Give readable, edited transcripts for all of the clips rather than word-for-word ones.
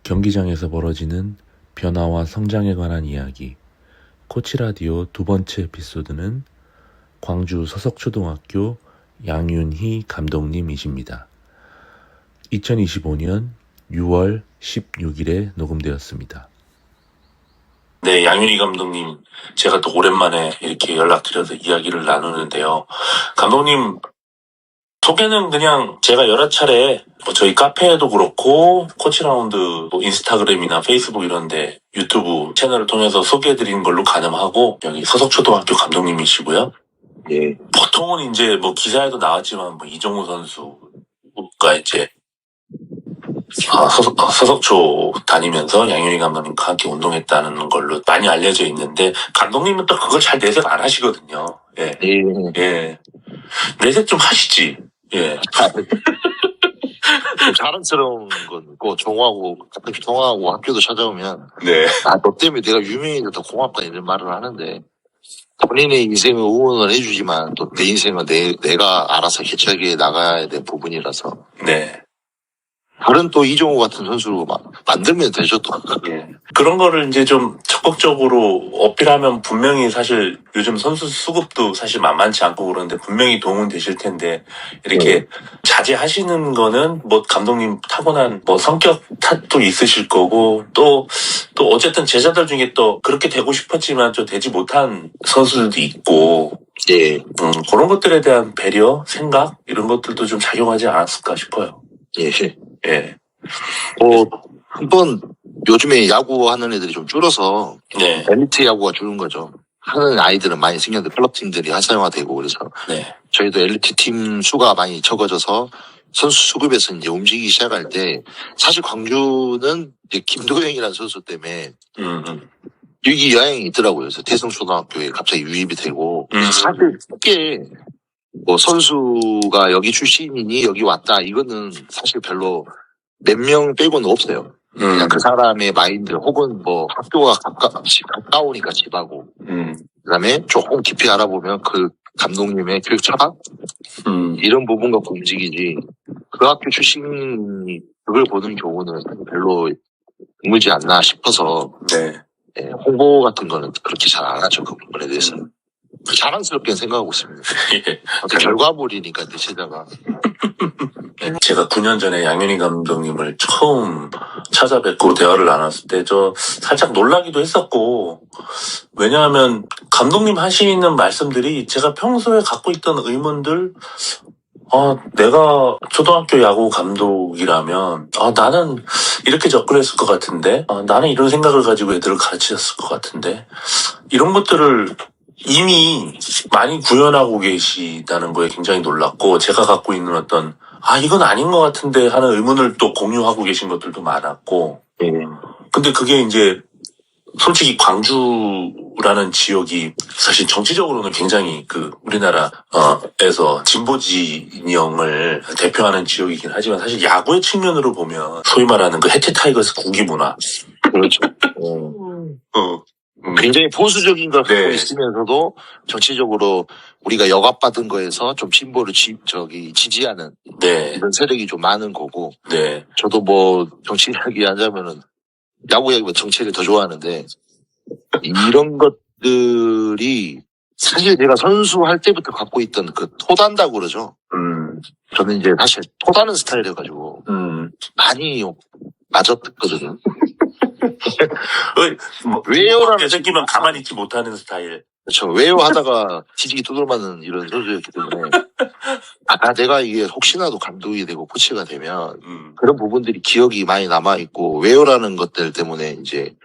경기장에서 벌어지는 변화와 성장에 관한 이야기. 코치라디오 두 번째 에피소드는 광주 서석초등학교 양윤희 감독님이십니다. 2025년 6월 16일에 녹음되었습니다. 네, 양윤희 감독님, 제가 또 오랜만에 이렇게 연락드려서 이야기를 나누는데요. 감독님 소개는 그냥 제가 여러 차례 저희 카페에도 그렇고 코치라운드 인스타그램이나 페이스북 이런데 유튜브 채널을 통해서 소개해드린 걸로 가늠하고, 여기 서석초등학교 감독님이시고요. 예. 보통은 이제 기사에도 나왔지만 이종우 선수가 이제 서석초 다니면서 양윤희 감독님과 함께 운동했다는 걸로 많이 알려져 있는데, 감독님은 또 그걸 잘 내색 안 하시거든요. 예. 예. 내색 좀 하시지. 예. 자랑스러운 건 있고, 가끔 종하고 학교도 찾아오면, 네. 너 때문에 내가 유명해져서 고맙다 이런 말을 하는데, 본인의 인생을 응원을 해주지만, 또 내 인생은 내가 알아서 개척해 나가야 될 부분이라서. 네. 다른 또 이종호 같은 선수로 만들면 되죠, 또. 예. 그런 거를 이제 좀 적극적으로 어필하면 분명히, 사실 요즘 선수 수급도 사실 만만치 않고 그러는데 분명히 도움은 되실 텐데, 이렇게 자제하시는 거는 감독님 타고난 성격 탓도 있으실 거고, 또 어쨌든 제자들 중에 또 그렇게 되고 싶었지만 좀 되지 못한 선수들도 있고, 예. 그런 것들에 대한 배려, 생각 이런 것들도 좀 작용하지 않았을까 싶어요. 예. 예. 한번 요즘에 야구하는 애들이 좀 줄어서, 네. 엘리트 야구가 줄은 거죠. 하는 아이들은 많이 생겼는데 클럽팀들이 활성화되고, 그래서 네. 저희도 엘리트 팀 수가 많이 적어져서 선수 수급에서 이제 움직이기 시작할 때, 사실 광주는 이제 김도영이라는 선수 때문에 유기 여행이 있더라고요. 그래서 태성초등학교에 갑자기 유입이 되고, 사실 크게 선수가 여기 출신이니 여기 왔다 이거는 사실 별로 몇 명 빼고는 없어요. 그냥 그 사람의 마인드, 혹은 학교가 가까우니까 집하고, 그다음에 조금 깊이 알아보면 그 감독님의 교육 철학, 이런 부분 갖고 움직이지, 그 학교 출신이 그걸 보는 경우는 별로 드물지 않나 싶어서, 네. 예, 홍보 같은 거는 그렇게 잘 안 하죠, 그 부분에 대해서는. 자랑스럽게 생각하고 있습니다. 예. 결과물이니까 내 제자가. 제가 9년 전에 양윤희 감독님을 처음 찾아뵙고 대화를 나눴을 때 저 살짝 놀라기도 했었고, 왜냐하면 감독님 하시는 말씀들이 제가 평소에 갖고 있던 의문들, 내가 초등학교 야구 감독이라면 나는 이렇게 접근했을 것 같은데, 나는 이런 생각을 가지고 애들을 가르쳤을 것 같은데, 이런 것들을 이미 많이 구현하고 계시다는 거에 굉장히 놀랐고, 제가 갖고 있는 어떤 이건 아닌 것 같은데 하는 의문을 또 공유하고 계신 것들도 많았고, 근데 그게 이제 솔직히 광주라는 지역이 사실 정치적으로는 굉장히 우리나라에서 진보 진영을 대표하는 지역이긴 하지만, 사실 야구의 측면으로 보면 소위 말하는 해태 타이거스 구기 문화. 그렇죠. 굉장히 보수적인 걸 갖고 있으면서도 정치적으로 우리가 역압받은 거에서 좀 진보를 지지하는 이런 세력이 좀 많은 거고. 네. 저도 정치 이야기 하자면은 야구 이야기보다 정치 얘기를 더 좋아하는데, 이런 것들이 사실 제가 선수할 때부터 갖고 있던 토단다고 그러죠. 저는 이제 사실 토다는 스타일이어가지고 많이 맞았거든요. 외요라는 새끼만 가만히 있지 못하는 스타일. 그렇죠. 외요 하다가 뒤지기 두들맞는 이런 선수였기 때문에, 내가 이게 혹시나도 감독이 되고 코치가 되면 그런 부분들이 기억이 많이 남아있고, 외요라는 것들 때문에 이제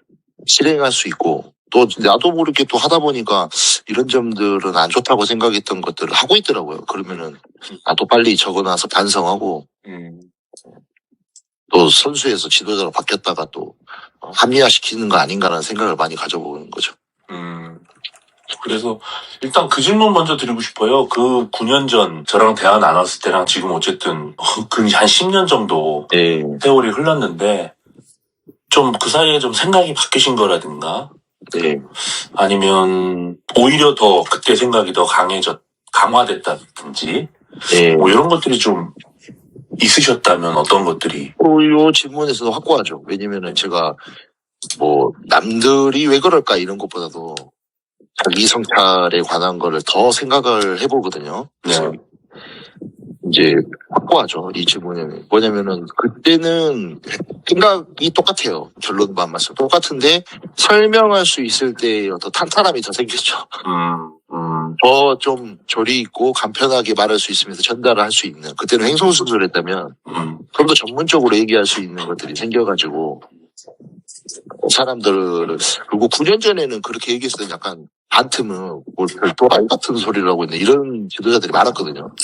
실행할 수 있고, 또 나도 모르게 또 하다 보니까 이런 점들은 안 좋다고 생각했던 것들을 하고 있더라고요. 그러면은 나도 빨리 적어놔서 반성하고, 또 선수에서 지도자로 바뀌었다가 또 합리화시키는 거 아닌가라는 생각을 많이 가져보는 거죠. 그래서 일단 그 질문 먼저 드리고 싶어요. 그 9년 전 저랑 대화 나눴을 때랑 지금 어쨌든 한 10년 정도 세월이 흘렀는데, 좀 그 사이에 좀 생각이 바뀌신 거라든가, 아니면 오히려 더 그때 생각이 더 강화됐다든지, 이런 것들이 좀 있으셨다면 어떤 것들이? 요 질문에서도 확고하죠. 왜냐면은 제가 뭐 남들이 왜 그럴까 이런 것보다도 자기 성찰에 관한 거를 더 생각을 해보거든요. 네. 이제 확고하죠. 이 질문에는 뭐냐면은 그때는 생각이 똑같아요. 결론만 말씀 똑같은데 설명할 수 있을 때 어떤 탄탄함이 더 생겼죠. 더 좀 조리 있고 간편하게 말할 수 있으면서 전달을 할 수 있는 그때는 횡성수술을 했다면 좀 더 전문적으로 얘기할 수 있는 것들이 생겨가지고 사람들을 그리고 9년 전에는 그렇게 얘기했을 때 약간 반틈은 뭐 또라이 같은 소리라고 있는 이런 지도자들이 많았거든요.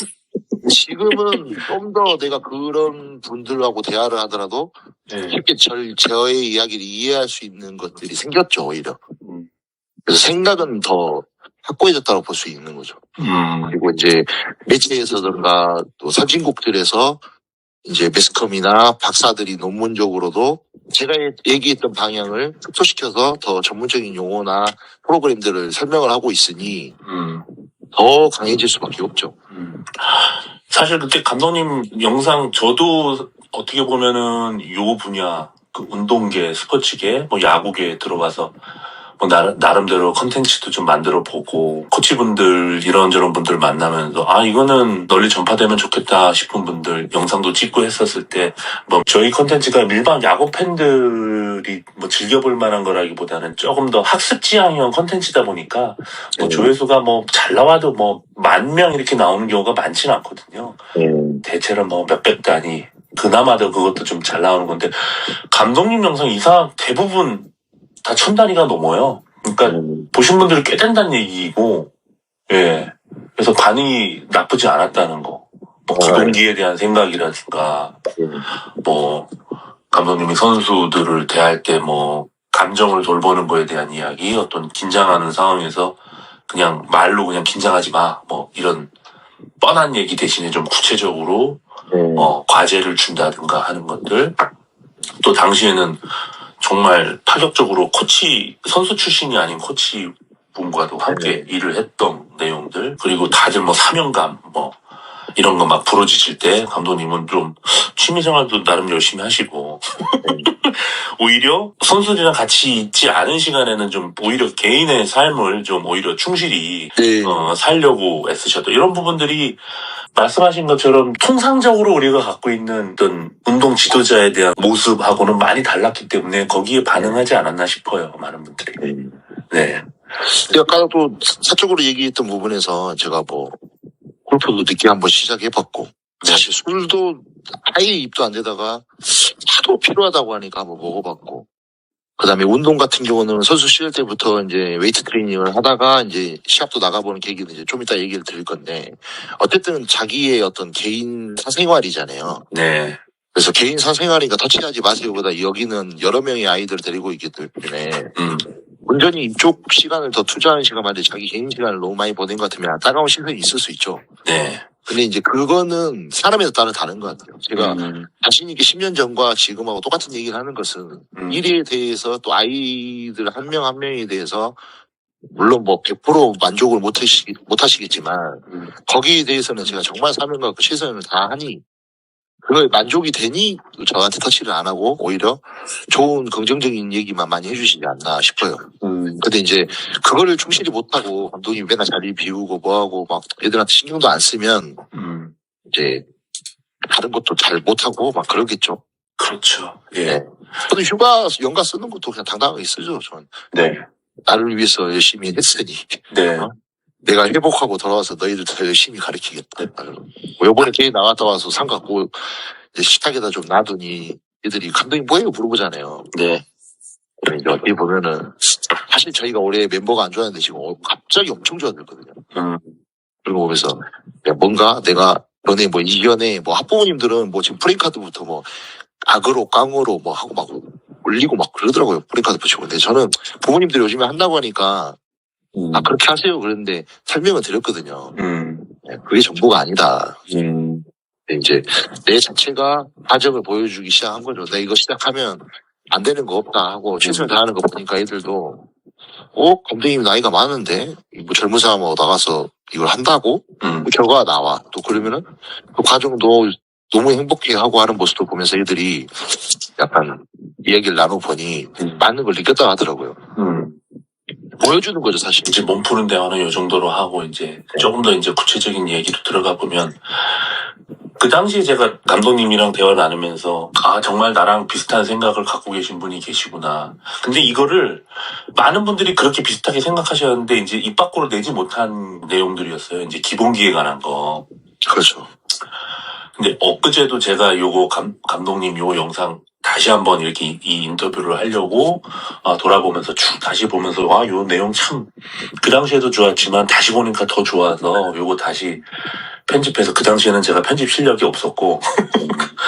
지금은 좀 더 내가 그런 분들하고 대화를 하더라도 네. 쉽게 저의 이야기를 이해할 수 있는 것들이 생겼죠, 오히려. 그래서 생각은 더 확고해졌다고 볼 수 있는 거죠. 그리고 이제 매체에서든가 또 선진국들에서 이제 매스컴이나 박사들이 논문적으로도 제가 얘기했던 방향을 축소시켜서 더 전문적인 용어나 프로그램들을 설명을 하고 있으니 더 강해질 수밖에 없죠. 사실 그때 감독님 영상 저도 어떻게 보면은 요 분야 그 운동계, 스포츠계, 뭐 야구계에 들어가서 뭐 나름대로 컨텐츠도 좀 만들어 보고 코치분들 이런저런 분들 만나면서 아 이거는 널리 전파되면 좋겠다 싶은 분들 영상도 찍고 했었을 때 뭐 저희 컨텐츠가 일반 야구 팬들이 뭐 즐겨볼 만한 거라기보다는 조금 더 학습 지향형 컨텐츠다 보니까 뭐 조회수가 뭐 잘 나와도 뭐 10,000명 이렇게 나오는 경우가 많지는 않거든요. 대체로 뭐 몇백 단위 그나마도 그것도 좀 잘 나오는 건데 감독님 영상 이상 대부분 다 1,000단위가 넘어요. 그러니까 보신 분들이 꽤 된다는 얘기고, 예. 그래서 반응이 나쁘지 않았다는 거. 뭐 기동기에 대한 생각이라든가, 뭐 감독님이 선수들을 대할 때 뭐 감정을 돌보는 거에 대한 이야기, 어떤 긴장하는 상황에서 그냥 말로 그냥 긴장하지 마, 뭐 이런 뻔한 얘기 대신에 좀 구체적으로 과제를 준다든가 하는 것들. 또 당시에는 정말 파격적으로 선수 출신이 아닌 코치 분과도 함께 일을 했던 내용들, 그리고 다들 뭐 사명감, 뭐, 이런 거 막 부러지실 때 감독님은 좀 취미생활도 나름 열심히 하시고, 오히려 선수들이랑 같이 있지 않은 시간에는 좀 오히려 개인의 삶을 좀 오히려 충실히, 살려고 애쓰셨던 이런 부분들이 말씀하신 것처럼 통상적으로 우리가 갖고 있는 어떤 운동 지도자에 대한 모습하고는 많이 달랐기 때문에 거기에 반응하지 않았나 싶어요. 많은 분들이. 네. 아까 또 사적으로 얘기했던 부분에서 제가 뭐 골프도 늦게 한번 시작해봤고 사실 술도 아예 입도 안 대다가 하도 필요하다고 하니까 한번 먹어봤고 그다음에 운동 같은 경우는 선수 시절 때부터 이제 웨이트 트레이닝을 하다가 이제 시합도 나가보는 계기는 이제 좀 이따 얘기를 드릴 건데 어쨌든 자기의 어떤 개인 사생활이잖아요. 네. 그래서 개인 사생활이니까 터치하지 마세요보다 여기는 여러 명의 아이들을 데리고 있기 때문에 온전히 이쪽 시간을 더 투자하는 시간만데 자기 개인 시간을 너무 많이 보낸 것 같으면 따가운 시선이 있을 수 있죠. 네. 근데 이제 그거는 사람에 따라 다른 것 같아요. 제가 자신 있게 10년 전과 지금하고 똑같은 얘기를 하는 것은 일에 대해서 또 아이들 한 명 한 명에 대해서 물론 뭐 100% 만족을 못 하시겠지만 거기에 대해서는 제가 정말 사명과 그 최선을 다하니 그걸 만족이 되니 저한테 터치를 안 하고 오히려 좋은 긍정적인 얘기만 많이 해주시지 않나 싶어요. 근데 이제 그거를 충실히 못하고 감독님이 맨날 자리 비우고 뭐하고 막 애들한테 신경도 안 쓰면 이제 다른 것도 잘 못하고 막 그러겠죠. 그렇죠. 예. 네. 저도 휴가 연가 쓰는 것도 그냥 당당하게 쓰죠. 저는. 네. 나를 위해서 열심히 했으니. 네. 내가 회복하고 돌아와서 너희들 더 열심히 가르치겠다. 뭐 요번에 게임 나갔다 와서 상 갖고 이제 식탁에다 좀 놔두니 애들이 감독님 뭐예요? 물어보잖아요. 네. 이제 어떻게 보면은 사실 저희가 올해 멤버가 안 좋았는데 지금 갑자기 엄청 좋아졌거든요. 그리고 보면서 야, 뭔가 내가 너네 뭐 이전에 뭐 학부모님들은 뭐 지금 프레임카드부터 뭐 악으로 깡으로 뭐 하고 막 올리고 막 그러더라고요. 프레임카드 붙이고. 근데 저는 부모님들이 요즘에 한다고 하니까 아 그렇게 하세요. 그런데 설명을 드렸거든요. 네, 그게 전부가 아니다. 이제 내 자체가 과정을 보여주기 시작한 거죠. 내가 이거 시작하면 안 되는 거 없다 하고 최선을 다하는 거 보니까 애들도 감독님 나이가 많은데 뭐 젊은 사람하고 나가서 이걸 한다고 결과가 나와. 또 그러면은 그 과정도 너무 행복해하고 하는 모습을 보면서 애들이 약간 이야기를 나눠보니 맞는 걸 느꼈다 하더라고요. 보여주는 거죠, 사실. 이제 몸 푸는 대화는 요 정도로 하고, 이제 조금 더 이제 구체적인 얘기로 들어가 보면, 그 당시에 제가 감독님이랑 대화를 나누면서, 아, 정말 나랑 비슷한 생각을 갖고 계신 분이 계시구나. 근데 이거를 많은 분들이 그렇게 비슷하게 생각하셨는데, 이제 입 밖으로 내지 못한 내용들이었어요. 이제 기본기에 관한 거. 그렇죠. 근데 엊그제도 제가 요거 감독님 요 영상 다시 한번 이렇게 이 인터뷰를 하려고 돌아보면서 쭉 다시 보면서 요 내용 참 그 당시에도 좋았지만 다시 보니까 더 좋아서 요거 다시 편집해서, 그 당시에는 제가 편집 실력이 없었고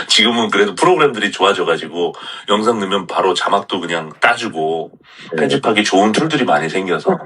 지금은 그래도 프로그램들이 좋아져가지고 영상 넣으면 바로 자막도 그냥 따주고 편집하기 좋은 툴들이 많이 생겨서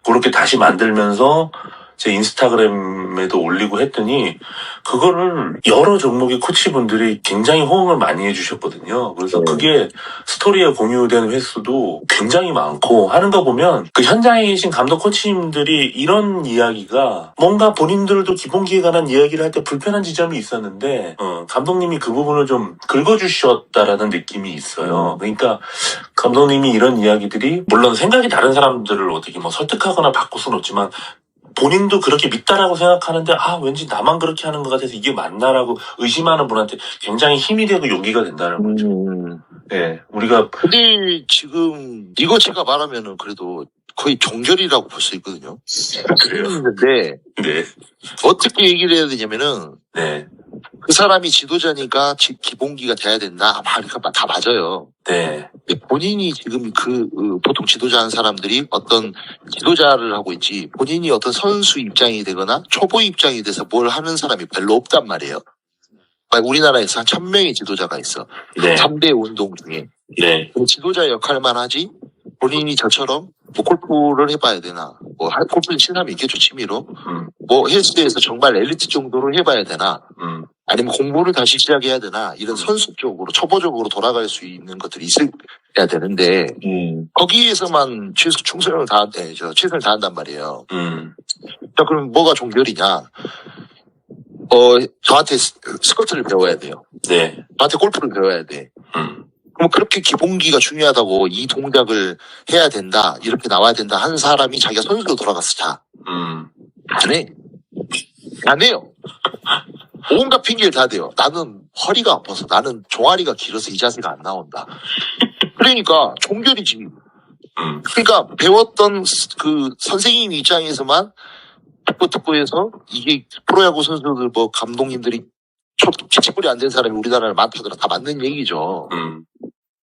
그렇게 다시 만들면서 제 인스타그램에도 올리고 했더니 그거를 여러 종목의 코치분들이 굉장히 호응을 많이 해주셨거든요. 그래서 그게 스토리에 공유된 횟수도 굉장히 많고 하는 거 보면 그 현장에 계신 감독 코치님들이 이런 이야기가 뭔가 본인들도 기본기에 관한 이야기를 할 때 불편한 지점이 있었는데 감독님이 그 부분을 좀 긁어주셨다라는 느낌이 있어요. 그러니까 감독님이 이런 이야기들이 물론 생각이 다른 사람들을 어떻게 뭐 설득하거나 바꿀 수는 없지만 본인도 그렇게 믿다라고 생각하는데 왠지 나만 그렇게 하는 것 같아서 이게 맞나라고 의심하는 분한테 굉장히 힘이 되고 용기가 된다는 거죠. 네, 우리가 근데 지금 이거 제가 말하면은 그래도 거의 종결이라고 볼 수 있거든요. 그래요. 근데 네, 어떻게 얘기를 해야 되냐면은 네, 그 사람이 지도자니까 기본기가 돼야 된다. 다 맞아요. 네, 근데 본인이 지금 보통 지도자 한 사람들이 어떤 지도자를 하고 있지 본인이 어떤 선수 입장이 되거나 초보 입장이 돼서 뭘 하는 사람이 별로 없단 말이에요. 우리나라에서 한 1000명의 지도자가 있어. 네. 3대 운동 중에. 네, 지도자 역할만 하지 본인이 저처럼 뭐 골프를 해봐야 되나, 뭐 골프를 치는 사람이 있겠죠, 취미로. 뭐 헬스에서 정말 엘리트 정도로 해봐야 되나, 아니면 공부를 다시 시작해야 되나, 이런 선수 쪽으로 초보적으로 돌아갈 수 있는 것들이 있어야 되는데 거기에서만 최선을 다한단 말이에요. 자, 그럼 뭐가 종결이냐? 저한테 스쿼트를 배워야 돼요. 네, 저한테 골프를 배워야 돼. 그럼 그렇게 기본기가 중요하다고 이 동작을 해야 된다, 이렇게 나와야 된다 하는 사람이 자기가 선수로 돌아갔어. 자, 안 해. 안 해요. 온갖 핑계를 다 대요. 나는 허리가 아파서, 나는 종아리가 길어서 이 자세가 안 나온다. 그러니까 종결이지. 그러니까 배웠던 그 선생님 입장에서만 듣고 해서 이게 프로야구 선수들 뭐 감독님들이 기치뿔이 안 된 사람이 우리나라에 많다더라. 다 맞는 얘기죠.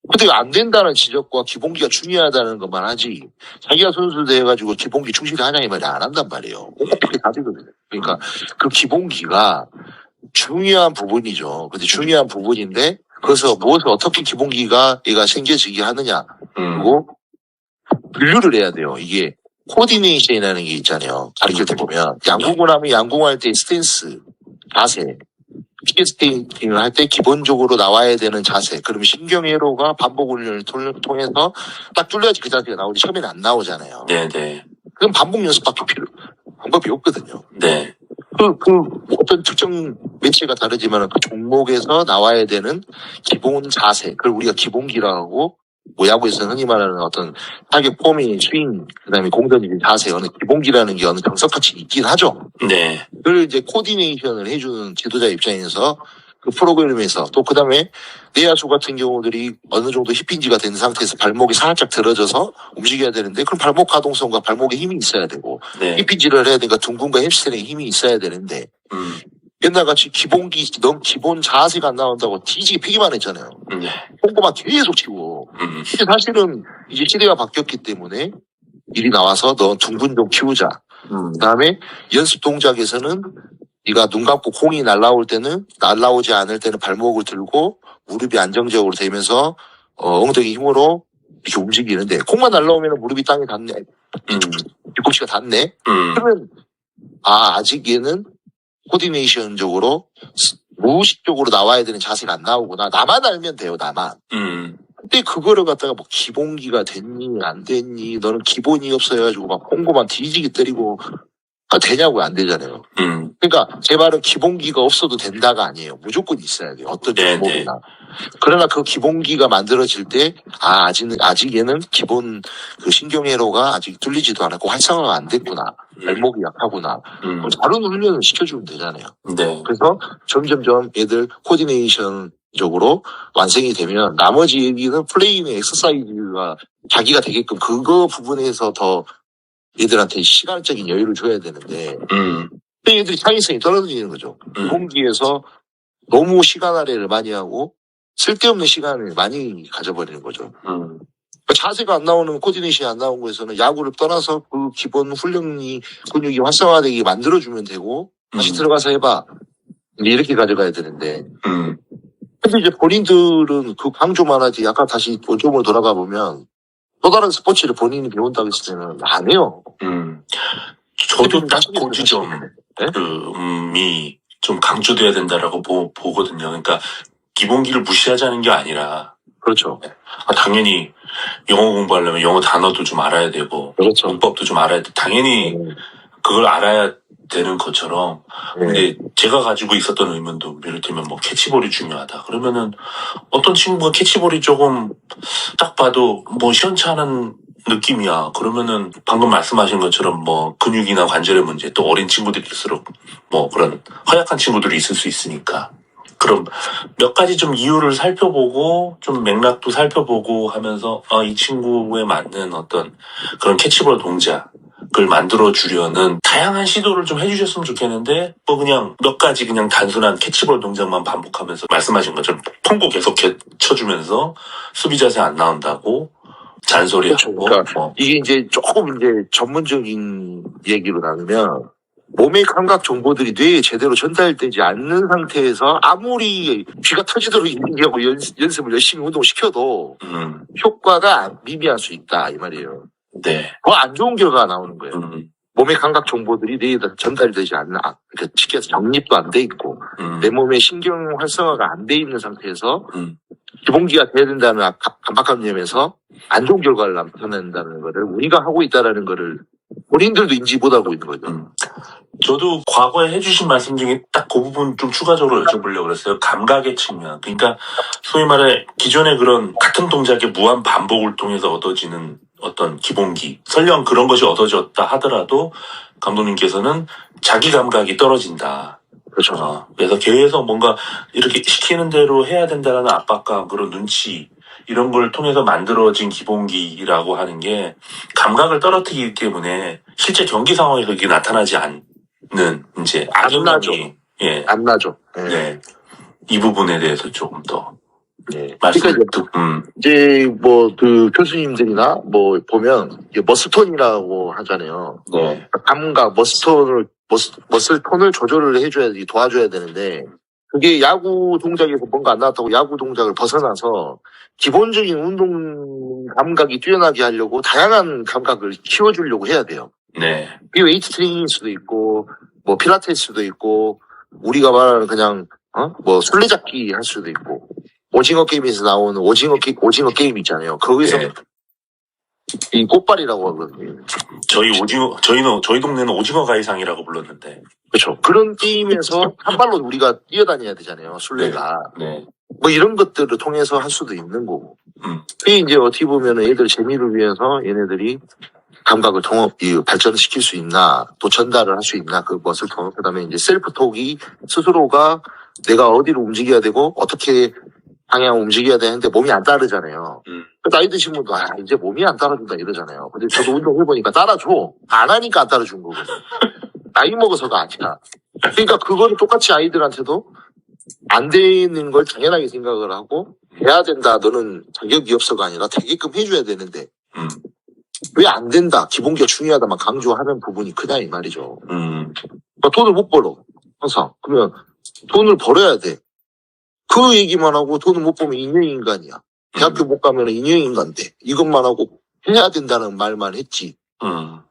근데 안 된다는 지적과 기본기가 중요하다는 것만 하지 자기가 선수 돼가지고 기본기 충실히 하냐 이 말이 안 한단 말이에요. 꼼꼼하게 다 되거든요. 그러니까 그 기본기가 중요한 부분이죠. 근데 중요한 부분인데 그래서 무엇을 어떻게 기본기가 얘가 생겨지게 하느냐, 그리고 분류를 해야 돼요. 이게 코디네이션이라는 게 있잖아요. 가르칠 때 보면 양궁을 하면 양궁할 때 스탠스, 자세, 피스팅을 할 때 기본적으로 나와야 되는 자세. 그럼 신경회로가 반복 훈련을 통해서 딱 뚫려야지 그 자세가 나오지 처음에는 안 나오잖아요. 네. 그럼 반복 연습밖에 방법이 없거든요. 네. 어떤 특정 매체가 다르지만 그 종목에서 나와야 되는 기본 자세. 그걸 우리가 기본기라고 하고, 뭐 야구에서 흔히 말하는 어떤 타격 폼이 스윙, 그다음에 공 던지는 자세, 어느 기본기라는 게 어느 정석같이 있긴 하죠. 네. 그걸 이제 코디네이션을 해주는 지도자 입장에서 그 프로그램에서 또 그다음에 내야수 같은 경우들이 어느 정도 힙힌지가 된 상태에서 발목이 살짝 들어져서 움직여야 되는데 그럼 발목 가동성과 발목에 힘이 있어야 되고 힙힌지를 해야 되니까 둥근과 햄스트링에 힘이 있어야 되는데 옛날같이 기본기, 넌 기본 자세가 안 나온다고 뒤지게 폐기만 했잖아요. 꼼꼼한 계속 치고. 근데 사실은 이제 시대가 바뀌었기 때문에 일이 나와서 너 둥근 좀 키우자. 그다음에 연습 동작에서는 네가 눈 감고 공이 날라오지 않을 때는 발목을 들고 무릎이 안정적으로 되면서 엉덩이 힘으로 이렇게 움직이는데 공만 날라오면 무릎이 땅에 닿네. 뒤꿈치가 닿네. 그러면 아직 얘는 코디네이션적으로 무의식적으로 나와야 되는 자세가 안 나오구나. 나만 알면 돼요. 나만. 근데 그거를 갖다가 뭐 기본기가 됐니 안 됐니, 너는 기본이 없어가지고 막 콩고만 뒤지게 때리고 되냐고요? 안 되잖아요. 그러니까 제 말은 기본기가 없어도 된다가 아니에요. 무조건 있어야 돼요. 어떤 종목이나. 그러나 그 기본기가 만들어질 때, 아직 얘는 기본 그 신경회로가 아직 뚫리지도 않았고 활성화가 안 됐구나. 발목이 약하구나. 그럼 다른 훈련을 시켜주면 되잖아요. 네. 그래서 점점점 애들 코디네이션적으로 완성이 되면 나머지 얘기는 플레이ing 엑서사이즈가 자기가 되게끔 그거 부분에서 더 얘들한테 시간적인 여유를 줘야 되는데, 근데 얘들이 창의성이 떨어지는 거죠. 기본기에서 너무 시간 할애를 많이 하고 쓸데없는 시간을 많이 가져버리는 거죠. 그러니까 자세가 안 나오는 코디네이션이 안 나온 거에서는 야구를 떠나서 그 기본 훈련이 근육이 활성화되게 만들어주면 되고 다시 들어가서 해봐. 이렇게 가져가야 되는데. 근데 이제 본인들은 그 강조만 하지 아까 다시 원점으로 돌아가 보면 또 다른 스포츠를 본인이 배운다고 했을 때는 안 해요. 저도 딱 그 지점이 좀 강조돼야 된다라고 보거든요. 그러니까 기본기를 무시하자는 게 아니라. 그렇죠. 당연히 영어 공부하려면 영어 단어도 좀 알아야 되고. 그렇죠. 문법도 좀 알아야 돼. 당연히 그걸 알아야 되는 것처럼. 근데 제가 가지고 있었던 의문도 이를테면 뭐 캐치볼이 중요하다. 그러면은 어떤 친구가 캐치볼이 조금 딱 봐도 뭐 시원찮은 느낌이야. 그러면은 방금 말씀하신 것처럼 뭐 근육이나 관절의 문제, 또 어린 친구들일수록 뭐 그런 허약한 친구들이 있을 수 있으니까. 그럼 몇 가지 좀 이유를 살펴보고 좀 맥락도 살펴보고 하면서 이 친구에 맞는 어떤 그런 캐치볼 동작을 만들어 주려는 다양한 시도를 좀 해주셨으면 좋겠는데 뭐 그냥 몇 가지 그냥 단순한 캐치볼 동작만 반복하면서 말씀하신 것처럼 통고 계속 쳐주면서 수비 자세 안 나온다고 잔소리하고. 그렇죠. 그러니까 이게 이제 조금 이제 전문적인 얘기로 나누면 몸의 감각 정보들이 뇌에 제대로 전달되지 않는 상태에서 아무리 귀가 터지도록 얘기하고 연습을 열심히 운동시켜도 효과가 미미할 수 있다 이 말이에요. 네. 더 안 좋은 결과가 나오는 거예요. 몸의 감각 정보들이 뇌에 전달되지 않는, 그러니까 쉽게 해서 정립도 안 돼 있고 내 몸의 신경 활성화가 안 돼 있는 상태에서 기본기가 돼야 된다는 강박관념에서 안 좋은 결과를 나타낸다는 거를 우리가 하고 있다라는 거를 본인들도 인지 못하고 있는 거죠. 저도 과거에 해주신 말씀 중에 딱 그 부분 좀 추가적으로 여쭤보려고 그랬어요. 감각의 측면. 그러니까 소위 말해 기존의 그런 같은 동작의 무한 반복을 통해서 얻어지는 어떤 기본기. 설령 그런 것이 얻어졌다 하더라도 감독님께서는 자기 감각이 떨어진다. 그렇죠. 그래서 계속 뭔가 이렇게 시키는 대로 해야 된다는 압박감, 그런 눈치 이런 걸 통해서 만들어진 기본기라고 하는 게 감각을 떨어뜨리기 때문에 실제 경기 상황에서 이게 나타나지 않는 이제 악영향이 안 나죠. 네. 이 부분에 대해서 조금 더 말씀을 이제 뭐 그 교수님들이나 뭐 보면 머슬톤이라고 하잖아요. 네. 감각 머슬톤을 조절을 해줘야 도와줘야 되는데 그게 야구 동작에서 뭔가 안 나왔다고 야구 동작을 벗어나서 기본적인 운동 감각이 뛰어나게 하려고 다양한 감각을 키워주려고 해야 돼요. 네. 이 웨이트 트레이닝일 수도 있고 뭐 필라테스도 있고 우리가 말하는 그냥 뭐 술래잡기 할 수도 있고 오징어 게임에서 나오는 오징어 게임 있잖아요. 거기서 이 꽃발이라고 하거든요. 저희 동네는 오징어 가이상이라고 불렀는데. 그렇죠. 그런 게임에서 한 발로 우리가 뛰어다녀야 되잖아요. 술래가. 네. 뭐 이런 것들을 통해서 할 수도 있는 거고. 그게 이제 어떻게 보면은 얘들 재미를 위해서 얘네들이 감각을 발전시킬 수 있나, 또 전달을 할 수 있나, 그 것을 통해, 그 다음에 이제 셀프톡이 스스로가 내가 어디로 움직여야 되고, 어떻게 방향을 움직여야 되는데 몸이 안 따르잖아요. 나이 드신 분도, 이제 몸이 안 따라준다 이러잖아요. 근데 저도 운동해보니까 따라줘. 안 하니까 안 따라준 거거든요. 나이 먹어서가 아니야. 그러니까 그거는 똑같이 아이들한테도 안 되는 걸 당연하게 생각을 하고, 해야 된다. 너는 자격이 없어가 아니라 되게끔 해줘야 되는데, 왜 안 된다, 기본기가 중요하다만 강조하는 부분이 크다 이 말이죠. 그러니까 돈을 못 벌어 항상. 그러면 돈을 벌어야 돼. 그 얘기만 하고 돈을 못 벌면 인형인간이야. 대학교 못 가면 인형인간 돼. 이것만 하고 해야 된다는 말만 했지.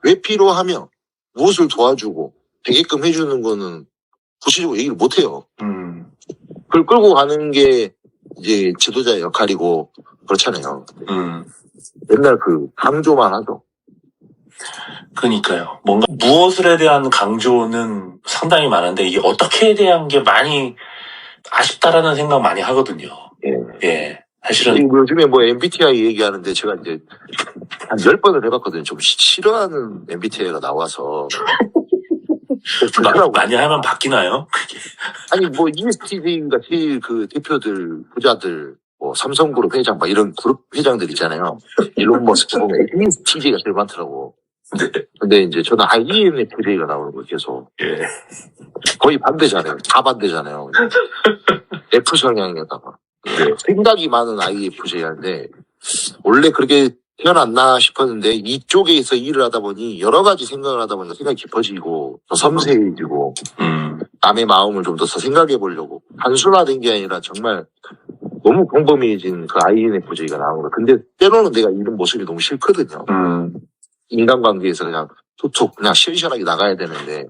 왜 필요하며 무엇을 도와주고 되게끔 해주는 거는 구체적으로 얘기를 못 해요. 그걸 끌고 가는 게 이제 지도자의 역할이고 그렇잖아요. 맨날 그 강조만 하죠. 그러니까요. 뭔가 무엇에 대한 강조는 상당히 많은데 이게 어떻게에 대한 게 많이 아쉽다라는 생각 많이 하거든요. 예. 사실은 요즘에 뭐 MBTI 얘기하는데 제가 이제 한 10번을 해봤거든요. 좀 싫어하는 MBTI가 나와서. 많이 하면 바뀌나요? 그게. 아니 뭐 ESTJ가 제일 그 대표들 부자들 뭐 삼성그룹 회장 막 이런 그룹 회장들 있잖아요. 일론 머스크 보면 ESTJ가 제일 많더라고. 네. 근데 이제 저는 INFJ가 나오는 거예요. 계속. 예. 거의 반대잖아요. 다 반대잖아요. F 성향에다가. 생각이 많은 INFJ인데 원래 그렇게 태어났나 싶었는데 이쪽에서 일을 하다 보니 여러 가지 생각을 하다 보니까 생각이 깊어지고 더 섬세해지고 남의 마음을 좀 더 생각해 보려고 단순화된 게 아니라 정말 너무 광범위해진 그 INFJ가 나오는 거예요. 근데 때로는 내가 이런 모습이 너무 싫거든요. 인간관계에서 그냥 툭툭 그냥 시원시원하게 나가야 되는데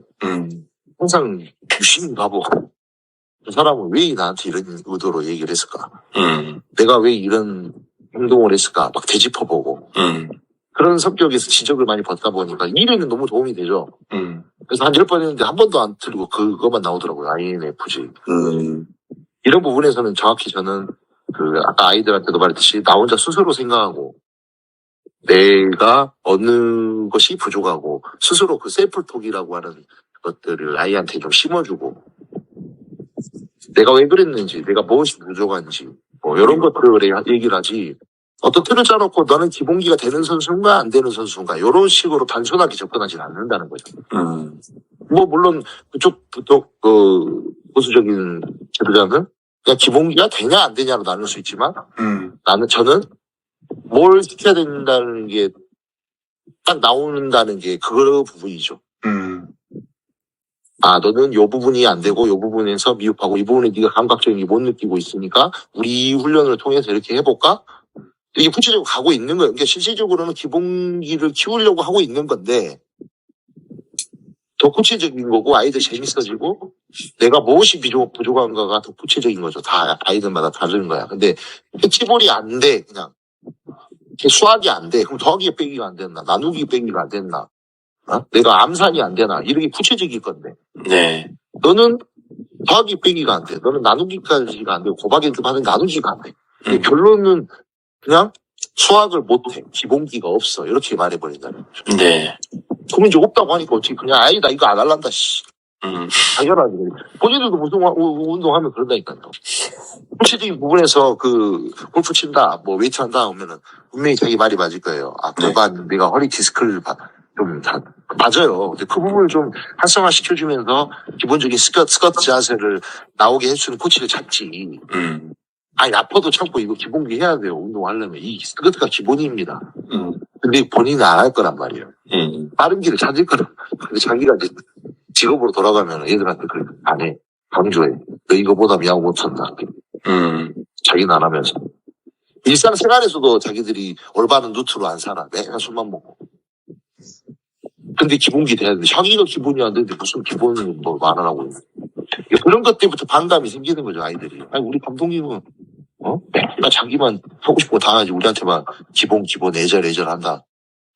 항상 유심히 봐보고 그 사람은 왜 나한테 이런 의도로 얘기를 했을까? 내가 왜 이런 행동을 했을까? 막 되짚어보고 그런 성격에서 지적을 많이 받다 보니까 일에는 너무 도움이 되죠. 그래서 한 10번 했는데 한 번도 안 틀리고 그것만 나오더라고요. INFJ. 이런 부분에서는 정확히 저는 그 아까 아이들한테도 말했듯이 나 혼자 스스로 생각하고 내가 어느 것이 부족하고 스스로 그 셀프톡이라고 하는 것들을 아이한테 좀 심어주고 내가 왜 그랬는지 내가 무엇이 부족한지 뭐 이런 것들에 얘기를 하지 어떤 틀을 짜놓고 너는 기본기가 되는 선수인가 안 되는 선수인가 이런 식으로 단순하게 접근하지 않는다는 거죠. 뭐 물론 그쪽부터 그 보수적인 지도자는 그냥 기본기가 되냐 안 되냐로 나눌 수 있지만 저는 뭘 시켜야 된다는 게 딱 나온다는 게 그 부분이죠. 아, 너는 요 부분이 안 되고 요 부분에서 미흡하고 이 부분에 네가 감각적인 게 못 느끼고 있으니까 우리 훈련을 통해서 이렇게 해볼까? 이게 구체적으로 가고 있는 거예요. 그러니까 실질적으로는 기본기를 키우려고 하고 있는 건데 더 구체적인 거고 아이들 재밌어지고 내가 무엇이 부족한가가 더 구체적인 거죠. 다 아이들마다 다른 거야. 근데 캐치볼이 안 돼. 그냥 수학이 안 돼. 그럼 더하기 빼기가 안 됐나? 나누기 빼기가 안 됐나? 내가 암산이 안 되나? 이렇게 구체적일 건데. 네. 너는 더하기 빼기가 안 돼. 너는 나누기까지가 안 되고 곱하기 하는 나누기가 안 돼. 결론은 그냥 수학을 못해. 기본기가 없어. 이렇게 말해버린다는 거죠. 네. 그러면 이제 없다고 하니까 어떻게 그냥 아이 나 이거 안 할란다. 씨. 당연하지. 본인들도 무슨 운동하면 그런다니까요. 구체적인 부분에서 그 골프 친다, 뭐 웨이트 한다 하면은 분명히 자기 말이 맞을 거예요. 아, 그반 내가 허리 디스크를 좀 맞아요. 근데 그 부분을 좀 활성화 시켜주면서 기본적인 스쿼트 자세를 나오게 해주는 코치를 찾지. 아니 아파도 참고 이거 기본기 해야 돼요. 운동하려면 이 스쿼트가 기본입니다. 근데 본인은 안 할 거란 말이에요. 빠른 길을 찾을 거라. 근데 자기가 이제 직업으로 돌아가면 애들한테 그래 안 해. 강조해. 너 이거보다 미하고 못한다. 자기는 안 하면서. 일상생활에서도 자기들이 올바른 루트로 안 살아. 매일 술만 먹고. 근데 기본기 돼야 돼. 자기가 기본이 안 되는데 무슨 기본을 뭐 말하라고. 그런 것 때부터 반감이 생기는 거죠, 아이들이. 아니, 우리 감독님은, 맨날 자기만 하고 싶은 거 다 하지. 우리한테만 기본, 애절 한다.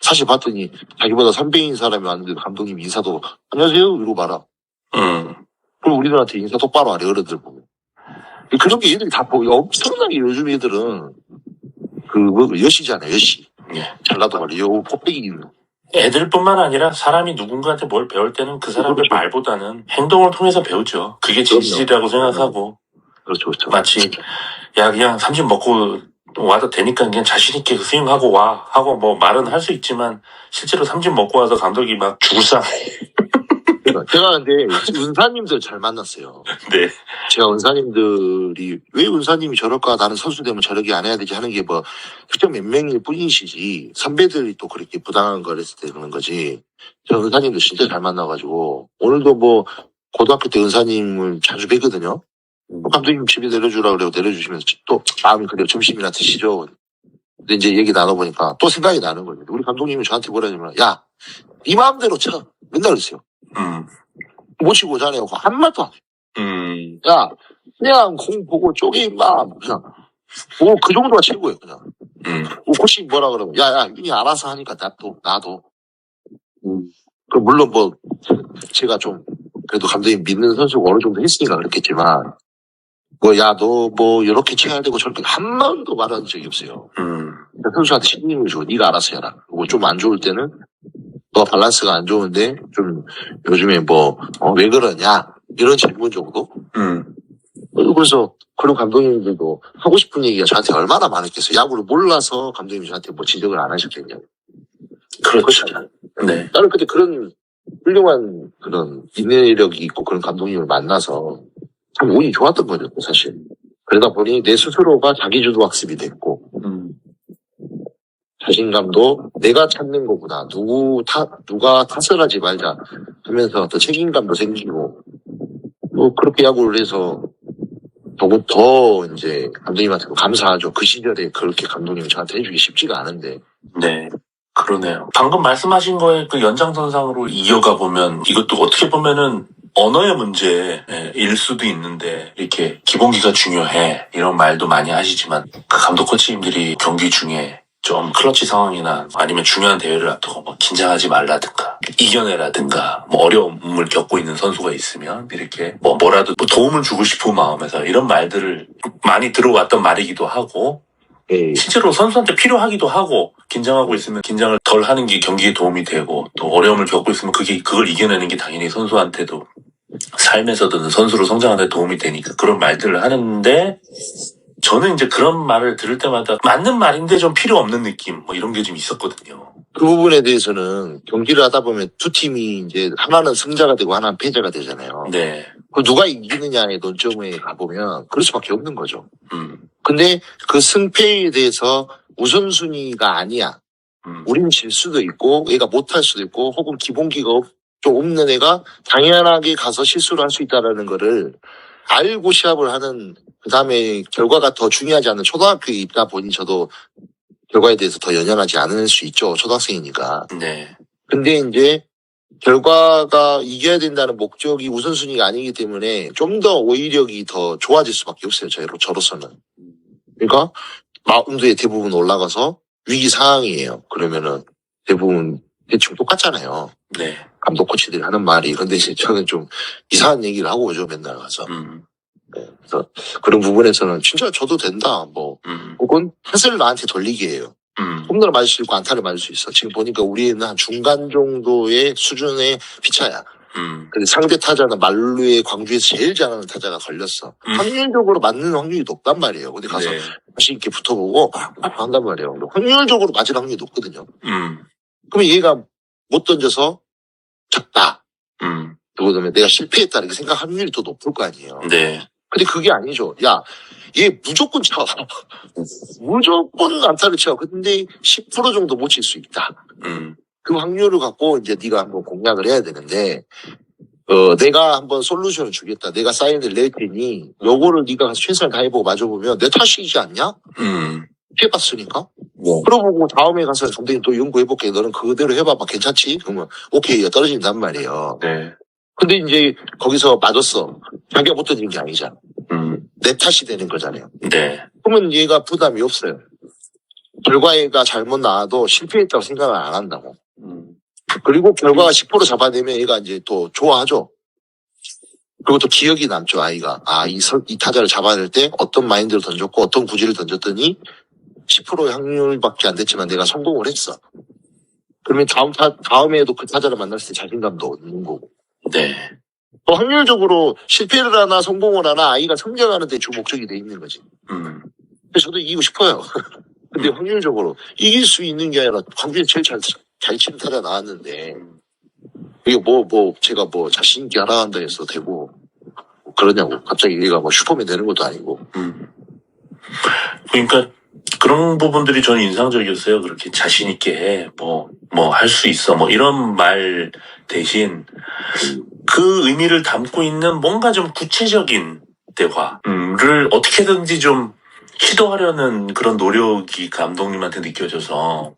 사실 봤더니 자기보다 선배인 사람이 왔는데 감독님 인사도, 안녕하세요. 이러고 말아. 그럼 우리들한테 인사 똑바로 하래, 어른들 보면. 그런 게 애들이 다 보고, 엄청나게 요즘 애들은, 여시잖아요, 여시. 전라도 말이에요, 곱빼기. 애들뿐만 아니라 사람이 누군가한테 뭘 배울 때는 그 사람의 말보다는 행동을 통해서 배우죠. 그게 진실이라고 생각하고. 그렇죠. 마치, 야, 그냥 30 먹고 와도 되니까 그냥 자신있게 스윙하고 와. 하고 뭐 말은 할 수 있지만, 실제로 30 먹고 와서 감독이 막 죽을 상. 제가 근데 은사님들 잘 만났어요. 네. 제가 은사님들이 왜 은사님이 저럴까 나는 선수 되면 저렇게 안 해야 되지 하는 게 뭐 특정 몇 명일 뿐이시지 선배들이 또 그렇게 부당한 걸 했을 때 그런 거지. 저 은사님들 진짜 잘 만나가지고 오늘도 뭐 고등학교 때 은사님을 자주 뵈거든요. 감독님 집에 내려주라 그래요. 내려주시면서 또 마음이 그래요. 점심이나 드시죠. 근데 이제 얘기 나눠보니까 또 생각이 나는 거예요. 우리 감독님이 저한테 뭐라 하냐면 야, 네 마음대로 쳐. 맨날 그랬어요. 모시고 오자네요. 한마디도 안 해. 야, 그냥 공 보고 쪼개 임마. 그냥. 그 정도가 최고예요, 그냥. 코치 뭐라 그러면, 야, 이미 알아서 하니까 놔둬. 물론 뭐, 제가 좀, 그래도 감독님 믿는 선수가 어느 정도 했으니까 그렇겠지만, 야, 너 이렇게 쳐야 되고 저렇게 한 번도 말한 적이 없어요. 선수한테 신임을 주고, 네가 알아서 해라. 그리고 좀 안 좋을 때는, 너 밸런스가 안 좋은데, 좀, 요즘에 왜 그러냐? 이런 질문 정도? 그래서, 그런 감독님들도 하고 싶은 얘기가 저한테 얼마나 많았겠어요. 야구를 몰라서 감독님이 저한테 지적을 안 하셨겠냐고. 그렇죠. 네. 나는 그때 그런 훌륭한 그런 인내력이 있고 그런 감독님을 만나서 참 운이 좋았던 거죠, 사실. 그러다 보니 내 스스로가 자기주도 학습이 됐고, 자신감도 내가 찾는 거구나. 누가 탓을 하지 말자 하면서 더 책임감도 생기고, 그렇게 야구를 해서 더 이제 감독님한테 감사하죠. 그 시절에 그렇게 감독님이 저한테 해주기 쉽지가 않은데. 네. 그러네요. 방금 말씀하신 거에 그 연장선상으로 이어가 보면 이것도 어떻게 보면은 언어의 문제일 수도 있는데 이렇게 기본기가 중요해 이런 말도 많이 하시지만 그 감독 코치님들이 경기 중에 좀 클러치 상황이나 아니면 중요한 대회를 앞두고 긴장하지 말라든가 이겨내라든가 어려움을 겪고 있는 선수가 있으면 이렇게 뭐라도 도움을 주고 싶은 마음에서 이런 말들을 많이 들어왔던 말이기도 하고 실제로 선수한테 필요하기도 하고 긴장하고 있으면 긴장을 덜 하는 게 경기에 도움이 되고 또 어려움을 겪고 있으면 그걸 이겨내는 게 당연히 선수한테도 삶에서든 선수로 성장하는 데 도움이 되니까 그런 말들을 하는데 저는 이제 그런 말을 들을 때마다 맞는 말인데 좀 필요 없는 느낌 이런 게 좀 있었거든요. 그 부분에 대해서는 경기를 하다 보면 두 팀이 이제 하나는 승자가 되고 하나는 패자가 되잖아요. 네. 그 누가 이기느냐의 논점에 가보면 그럴 수밖에 없는 거죠. 근데 그 승패에 대해서 우선순위가 아니야. 우린 질 수도 있고 얘가 못할 수도 있고 혹은 기본기가 좀 없는 애가 당연하게 가서 실수를 할 수 있다는 거를 알고 시합을 하는 그다음에 결과가 더 중요하지 않은 초등학교에 있다 보니 저도 결과에 대해서 더 연연하지 않을 수 있죠. 초등학생이니까. 네. 근데 이제 결과가 이겨야 된다는 목적이 우선순위가 아니기 때문에 좀 더 오히력이 더 좋아질 수밖에 없어요. 저로서는. 그러니까 마운드에 대부분 올라가서 위기 상황이에요. 그러면은 대부분 대충 똑같잖아요. 네. 감독 코치들이 하는 말이. 근데 저는 좀 이상한 얘기를 하고 오죠. 맨날 가서. 네, 그래서 그런 부분에서는 진짜 저도 된다. 혹은 탓을 나한테 돌리게 해요. 홈런을 맞을 수 있고 안타를 맞을 수 있어. 지금 보니까 우리는 한 중간 정도의 수준의 피차야. 근데 상대 타자는 만루에 광주에서 제일 잘하는 타자가 걸렸어. 확률적으로 맞는 확률이 높단 말이에요. 근데 가서 자신 있게 붙어보고 한단 말이에요. 확률적으로 맞을 확률이 높거든요. 그러면 얘가 못 던져서 졌다. 그러면 내가 실패했다 이렇게 생각할 확률이 더 높을 거 아니에요. 네. 근데 그게 아니죠. 야, 얘 무조건 쳐. 무조건 안타를 쳐. 근데 10% 정도 못 칠 수 있다. 그 확률을 갖고 이제 네가 한번 공략을 해야 되는데, 내가 한번 솔루션을 주겠다. 내가 사인을 낼 테니, 요거를 네가 가서 최선을 다해보고 맞아보면 내 탓이지 않냐? 해봤으니까. 그러고 다음에 가서 감독님 또 연구해볼게. 너는 그대로 해봐봐. 괜찮지? 그러면 오케이. 떨어진단 말이에요. 네. 근데 이제 거기서 맞았어. 자기가 못 던진 게 아니잖아. 내 탓이 되는 거잖아요. 네. 그러면 얘가 부담이 없어요. 결과가 잘못 나와도 실패했다고 생각을 안 한다고. 그리고 결과가 10% 잡아내면 얘가 이제 또 좋아하죠. 그리고 또 기억이 남죠, 아이가. 이 타자를 잡아낼 때 어떤 마인드를 던졌고 어떤 구질을 던졌더니 10%의 확률밖에 안 됐지만 내가 성공을 했어. 그러면 다음에도 그 타자를 만났을 때 자신감도 얻는 거고. 네. 또 확률적으로 실패를 하나 성공을 하나 아이가 성장하는 데 주 목적이 돼 있는 거지. 그래서 저도 이기고 싶어요. 근데 확률적으로 이길 수 있는 게 아니라 광주에 제일 잘 치는 타자 나왔는데 이게 제가 자신 있게 하라한다 해서 되고 그러냐고. 갑자기 얘가 슈퍼맨 되는 것도 아니고. 그러니까 그런 부분들이 저는 인상적이었어요. 그렇게 자신 있게 해. 할 수 있어. 이런 말 대신 그 의미를 담고 있는 뭔가 좀 구체적인 대화를 어떻게든지 좀 시도하려는 그런 노력이 감독님한테 느껴져서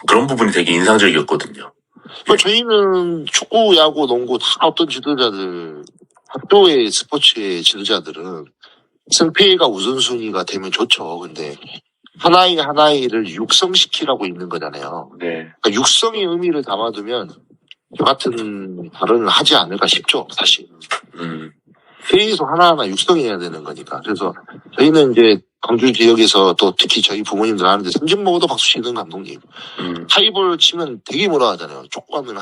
그런 부분이 되게 인상적이었거든요. 저희는 축구, 야구, 농구 다 어떤 지도자들, 학교의 스포츠의 지도자들은 승패가 우선순위가 되면 좋죠. 근데 하나이를 육성시키라고 있는 거잖아요. 네. 그러니까 육성의 의미를 담아두면 저 같은 발언을 하지 않을까 싶죠, 사실. 계속 하나하나 육성해야 되는 거니까. 그래서 저희는 이제 광주 지역에서 또 특히 저희 부모님들 아는데 삼진 먹어도 박수 치는 감독님. 하이볼 치면 되게 뭐라 하잖아요. 조그마한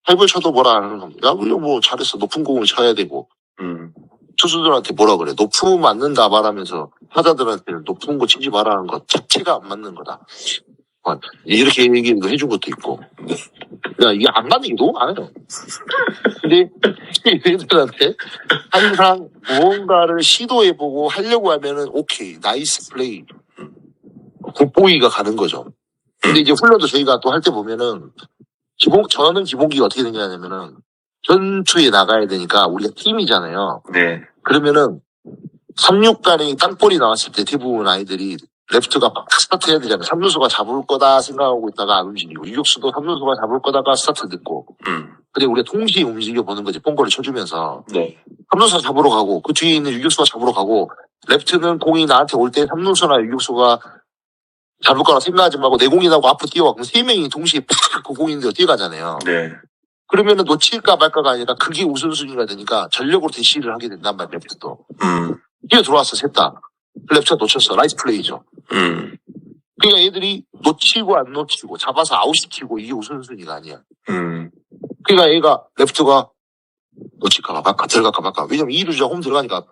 하이볼 쳐도 뭐라 하는 감독. 야, 그냥 뭐 잘했어. 높은 공을 쳐야 되고. 투수들한테 뭐라 그래. 높으면 맞는다 말하면서 타자들한테는 높은 거 치지 마라 하는 것 자체가 안 맞는 거다. 이렇게 얘기도 해준 것도 있고. 야, 이게 안 맞는 게 너무 많아요. 근데 얘들한테 항상 무언가를 시도해보고 하려고 하면은 오케이, 나이스 플레이, 굿보이가 가는 거죠. 근데 이제 훈련도 저희가 또 할 때 보면은 저는 기본기가 어떻게 생겼냐면은 전투에 나가야 되니까 우리가 팀이잖아요. 네. 그러면은 3루간에 땅볼이 나왔을 때 대부분 아이들이 레프트가 막 스타트 해야 되잖아요. 3루수가 잡을 거다 생각하고 있다가 안 움직이고, 유격수도 3루수가 잡을 거다가 스타트 듣고. 근데 우리가 동시에 움직여 보는 거지, 뽕볼을 쳐주면서. 네. 3루수가 잡으러 가고, 그 뒤에 있는 유격수가 잡으러 가고, 레프트는 공이 나한테 올 때 3루수나 유격수가 잡을 거라 생각하지 말고 내 공이 나고 앞으로 뛰어가. 그럼 3명이 동시에 팍 그 공이 있는데 뛰어가잖아요. 네. 그러면은 놓칠까 말까가 아니라 그게 우선순위가 되니까 전력으로 대시를 하게 된단 말이에요, 레프트도. 뛰어 들어왔어, 셋 다. 레프트가 놓쳤어. 나이스 플레이죠. 그러니까 얘들이 놓치고 안 놓치고 잡아서 아웃시키고 이게 우선순위가 아니야. 그러니까 얘가 레프트가 놓칠까 말까 들어갈까 말까. 왜냐면 2루주자 홈 들어가니까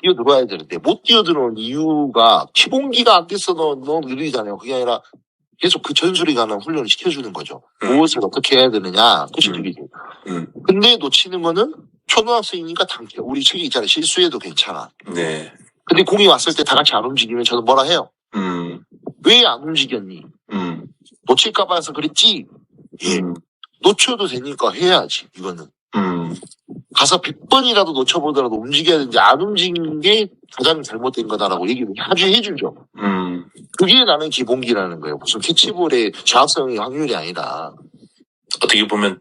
뛰어 들어와야 되는데 못 뛰어 들어온 이유가 기본기가 안 됐어. 너 느리잖아요. 그게 아니라 계속 그 전술이 가는 훈련을 시켜주는 거죠. 무엇을 어떻게 해야 되느냐. 그것이 느리죠. 근데 놓치는 거는 초등학생이니까 당겨. 우리 책이 있잖아요. 실수해도 괜찮아. 네. 근데 공이 왔을 때 다 같이 안 움직이면 저는 뭐라 해요? 왜 안 움직였니? 놓칠까봐 해서 그랬지? 예. 놓쳐도 되니까 해야지, 이거는. 가서 100번이라도 놓쳐보더라도 움직여야 되는데 안 움직이는 게 가장 잘못된 거다라고 얘기를 아주 해주죠. 그게 나는 기본기라는 거예요. 무슨 캐치볼의 정확성의 확률이 아니라. 어떻게 보면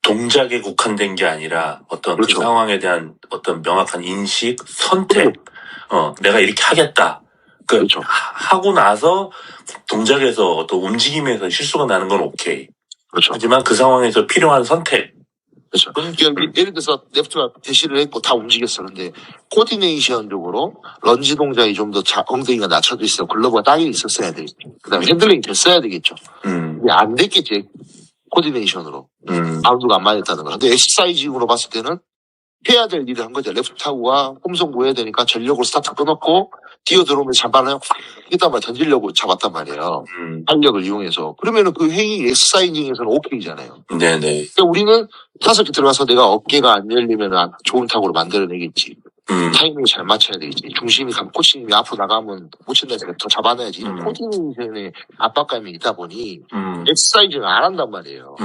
동작에 국한된 게 아니라 어떤 그렇죠. 그 상황에 대한 어떤 명확한 인식, 선택. 내가 이렇게 하겠다. 그렇죠. 하고 나서 동작에서 어떤 움직임에서 실수가 나는 건 오케이. 그렇죠. 하지만 그 상황에서 필요한 선택. 그렇죠. 그러니까 예를 들어서 레프트가 대시를 했고 다 움직였어. 근데 코디네이션적으로 런지 동작이 좀 더 엉덩이가 낮춰져 있어. 글러브가 땅에 있었어야 되겠죠. 그다음에 핸들링이 됐어야 되겠죠. 근데 안 됐겠지. 코디네이션으로. 바운드가 안 맞았다는 거. 근데 엑서사이징으로 봤을 때는 해야 될 일을 한 거죠. 레프트 타구가 홈송 해야 되니까 전력으로 스타트 끊었고 뛰어 들어오면 잡아내요. 일단 말 던지려고 잡았단 말이에요. 탄력을 이용해서. 그러면은 그 행위 엑서사이징에서는 오케이잖아요. 네네. 그러니까 우리는 타석에 들어가서 내가 어깨가 안 열리면 좋은 타구로 만들어내겠지. 타이밍을 잘 맞춰야 되겠지. 중심이 코치님이 앞으로 나가면 못 친다니까 더 잡아내야지. 이런 코디네이션의 압박감이 있다 보니 엑서사이징을 안 한단 말이에요.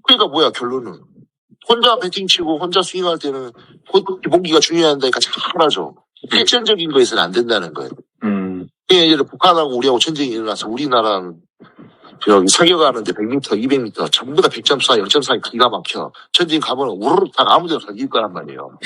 그러니까 뭐야 결론은. 혼자 배팅 치고 혼자 스윙할 때는 기본기가 중요하다니까 잘하죠. 필전적인 거에서는 안 된다는 거예요. 예를 북한하고 우리하고 전쟁이 일어나서 우리나라는 저기 사격하는데 100m, 200m 전부 다 100.4, 0.4 기가 막혀. 전쟁 가면 우르르 다 아무데나 가길 거란 말이에요.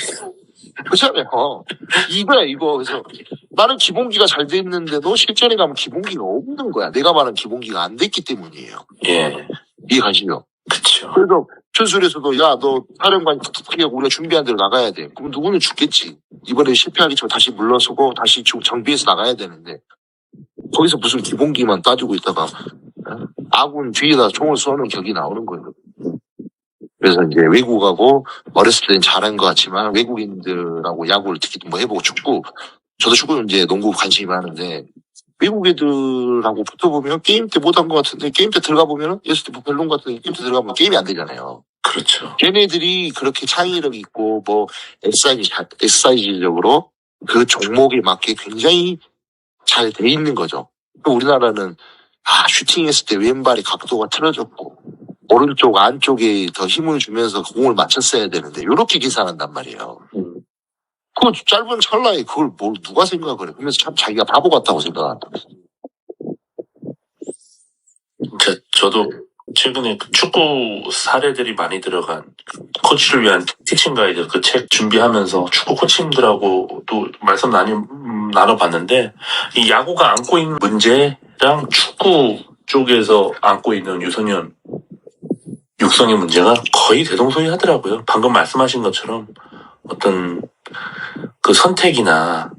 그렇잖아요. 이거야 이거. 그래서 나는 기본기가 잘 됐는데도 실전에 가면 기본기가 없는 거야. 내가 말한 기본기가 안 됐기 때문이에요. 예. 이해가시죠? 그쵸. 그래서 전술에서도 야 너 사령관이 툭툭하게 우리가 준비한 대로 나가야 돼. 그럼 누구는 죽겠지. 이번에 실패하기 전에 다시 물러서고 다시 정비해서 나가야 되는데 거기서 무슨 기본기만 따지고 있다가 아군 뒤에다 총을 쏘는 격이 나오는 거예요. 그래서 이제 외국하고 어렸을 때는 잘한 것 같지만 외국인들하고 야구를 특히 뭐 해보고 저도 축구는 이제 농구 관심이 많은데 외국 애들하고 붙어보면 게임 때 못한 것 같은데 게임 때 들어가 보면은 예를 들어 벨론 같은 게임 때 들어가면 게임이 안 되잖아요. 그렇죠. 걔네들이 그렇게 창의력 있고 뭐 엑사이즈적으로 그 종목에 맞게 굉장히 잘 돼 있는 거죠. 우리나라는 슈팅했을 때 왼발의 각도가 틀어졌고 오른쪽 안쪽에 더 힘을 주면서 공을 맞췄어야 되는데 이렇게 계산한단 말이에요. 그 짧은 찰나에 그걸 뭘 누가 생각을 해. 그러면서 참 자기가 바보 같다고 생각한다. 저도 최근에 그 축구 사례들이 많이 들어간 코치를 위한 티칭 가이드 그 책 준비하면서 축구 코치님들하고도 말씀 나눠봤는데 이 야구가 안고 있는 문제랑 축구 쪽에서 안고 있는 유소년 육성의 문제가 거의 대동소이하더라고요. 방금 말씀하신 것처럼 어떤 그 선택이나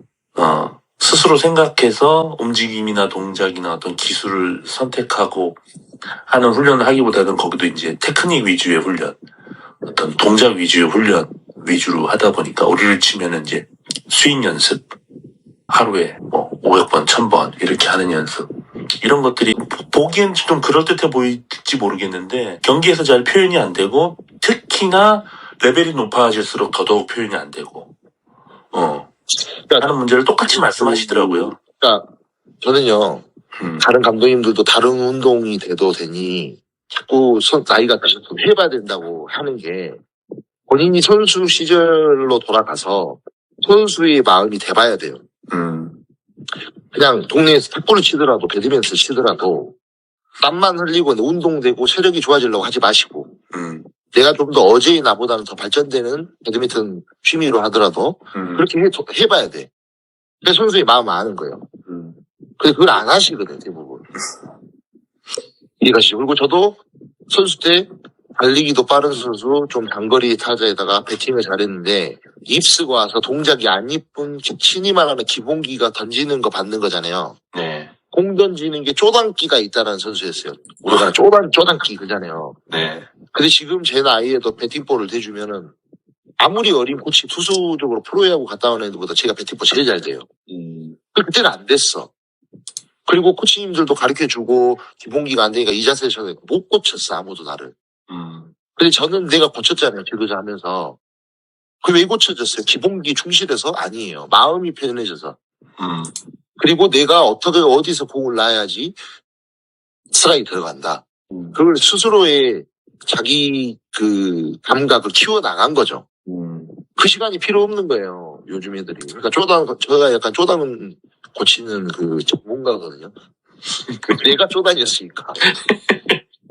스스로 생각해서 움직임이나 동작이나 어떤 기술을 선택하고 하는 훈련을 하기보다는 거기도 이제 테크닉 위주의 훈련, 어떤 동작 위주의 훈련 위주로 하다 보니까 우리를 치면은 이제 스윙 연습, 하루에 뭐 500번, 1000번 이렇게 하는 연습, 이런 것들이 보기엔 좀 그럴듯해 보일지 모르겠는데 경기에서 잘 표현이 안 되고, 특히나 레벨이 높아질수록 더더욱 표현이 안 되고 하는 문제를 똑같이 말씀하시더라고요. 그러니까 저는요, 다른 감독님들도 다른 운동이 돼도 되니 자꾸 나이가 드셔서 해봐야 된다고 하는 게, 본인이 선수 시절로 돌아가서 선수의 마음이 돼봐야 돼요. 그냥 동네에서 탁구를 치더라도 배드민턴 치더라도 땀만 흘리고 운동되고 체력이 좋아지려고 하지 마시고, 내가 좀 더 어제의 나보다는 더 발전되는 배드민턴 취미로 하더라도 그렇게 해봐야 돼. 내 선수의 마음을 아는 거예요. 근데 그걸 안 하시거든, 대부분. 이해가시죠? 그리고 저도 선수 때 달리기도 빠른 선수, 좀 장거리 타자에다가 배팅을 잘했는데, 입스가 와서 동작이 안 이쁜, 신이 말하는 기본기가 던지는 거 받는 거잖아요. 네. 공 던지는 게 쪼단기가 있다는 선수였어요. 우리가 쪼단기 그잖아요. 네. 근데 지금 제 나이에도 배팅볼을 대주면은, 아무리 어린 코치 투수적으로 프로야구 갔다 온 애들보다 제가 배팅볼 제일 잘 돼요. 그때는 안 됐어. 그리고 코치님들도 가르쳐주고 기본기가 안 되니까 이 자세를 저는 못 고쳤어, 아무도 나를. 근데 저는 내가 고쳤잖아요, 지도자 하면서. 왜 고쳐졌어요? 기본기 충실해서? 아니에요. 마음이 편해져서. 그리고 내가 어디서 공을 놔야지 스트라이크 들어간다. 그걸 스스로의 자기 그 감각을 키워나간 거죠. 그 시간이 필요 없는 거예요, 요즘 애들이. 그러니까 저가 약간 쪼단 고치는 그 전문가거든요. 내가 쪼단이었으니까.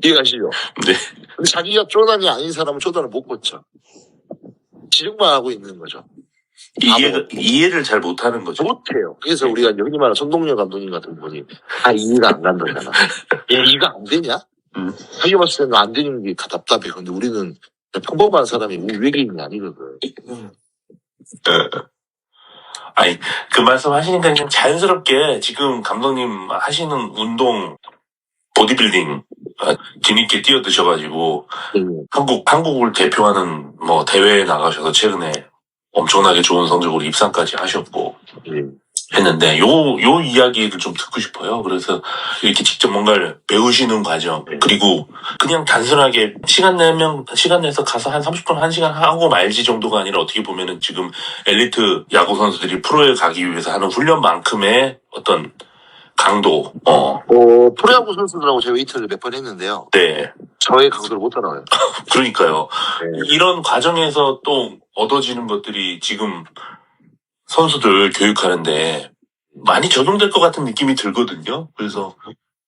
이해가시죠? 네. 근데 자기가 쪼단이 아닌 사람은 쪼단을 못 고쳐. 지적만 하고 있는 거죠. 이해를 잘 못하는 거죠. 못해요. 그래서 우리가 흔히 말하는 손동열 감독님 같은 분이 이해가 안 간다잖아. 이해가 안 되냐? 자기 봤을 때는 안 되는 게 답답해. 근데 우리는 평범한 사람이 외계인이 아니거든. 아니, 그 말씀 하시니까 그냥 자연스럽게 지금 감독님 하시는 운동, 보디빌딩 뒤늦게 뛰어드셔가지고 한국을 대표하는 뭐 대회에 나가셔서 최근에 엄청나게 좋은 성적으로 입상까지 하셨고 했는데, 요 이야기를 좀 듣고 싶어요. 그래서 이렇게 직접 뭔가를 배우시는 과정, 그리고 그냥 단순하게 시간 내서 가서 한 30분, 1시간 하고 말지 정도가 아니라, 어떻게 보면은 지금 엘리트 야구 선수들이 프로에 가기 위해서 하는 훈련만큼의 어떤 강도. 프로야구 선수들하고 제가 웨이트를 몇 번 했는데요. 네. 저의 강도를 못 따라와요. 그러니까요. 네. 이런 과정에서 또 얻어지는 것들이 지금 선수들 교육하는데 많이 적용될 것 같은 느낌이 들거든요. 그래서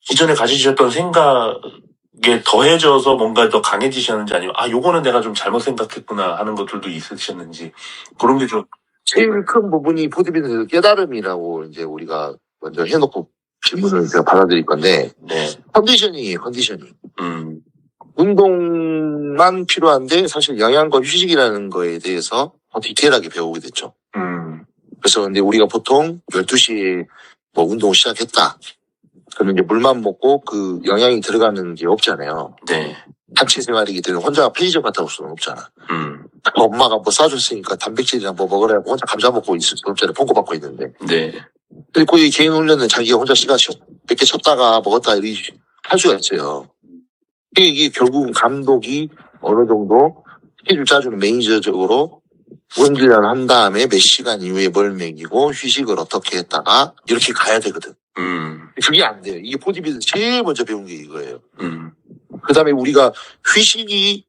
이전에 가지셨던 생각에 더해져서 뭔가 더 강해지셨는지, 아니면 요거는 내가 좀 잘못 생각했구나 하는 것들도 있으셨는지, 그런 게 좀. 제일 큰 부분이 보디빌딩 깨달음이라고 이제 우리가 먼저 해놓고 질문을 제가 받아들일 건데, 네. 컨디셔닝이에요, 컨디셔닝. 운동만 필요한데 사실 영양과 휴식이라는 거에 대해서 더 디테일하게 배우게 됐죠. 그래서 근데 우리가 보통 12시에 뭐 운동을 시작했다. 그러면 이제 물만 먹고 그 영양이 들어가는 게 없잖아요. 네. 단체 생활이기 때문에 혼자 편의점 갔다 올 수는 없잖아. 엄마가 뭐 싸줬으니까 단백질이나 뭐 먹으라고 혼자 감자 먹고 있을 수 없잖아요. 봉고받고 있는데. 네. 그리고 이 개인 훈련은 자기가 혼자 시간 몇 개 쳤다가 먹었다 이렇게 할 수가 있어요. 이게 결국은 감독이 어느 정도 스케줄 짜주는 매니저적으로 훈련을 한 다음에 몇 시간 이후에 뭘 먹이고 휴식을 어떻게 했다가 이렇게 가야 되거든. 그게 안 돼요. 이게 보디빌딩 제일 먼저 배운 게 이거예요. 그 다음에 우리가 휴식이랑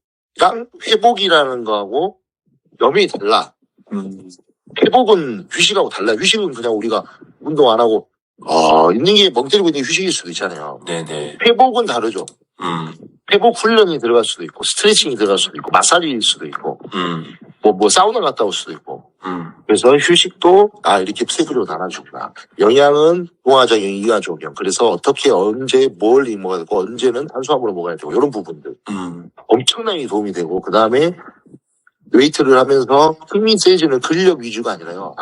회복이라는 거하고 염이 달라. 회복은 휴식하고 달라요. 휴식은 그냥 우리가 운동 안 하고 있는 게 멍 때리고 있는 게 휴식일 수도 있잖아요. 네네. 회복은 다르죠. 회복 훈련이 들어갈 수도 있고 스트레칭이 들어갈 수도 있고 마사지일 수도 있고 뭐 사우나 갔다 올 수도 있고 그래서 휴식도 이렇게 세 부로 나눠주구나. 영양은 동화작용, 이하작용. 그래서 어떻게 언제 뭘 먹어야 되고 언제는 탄수화물을 먹어야 되고 이런 부분들 엄청나게 도움이 되고 그 다음에 웨이트를 하면서 힘이 세지는 근력 위주가 아니라요.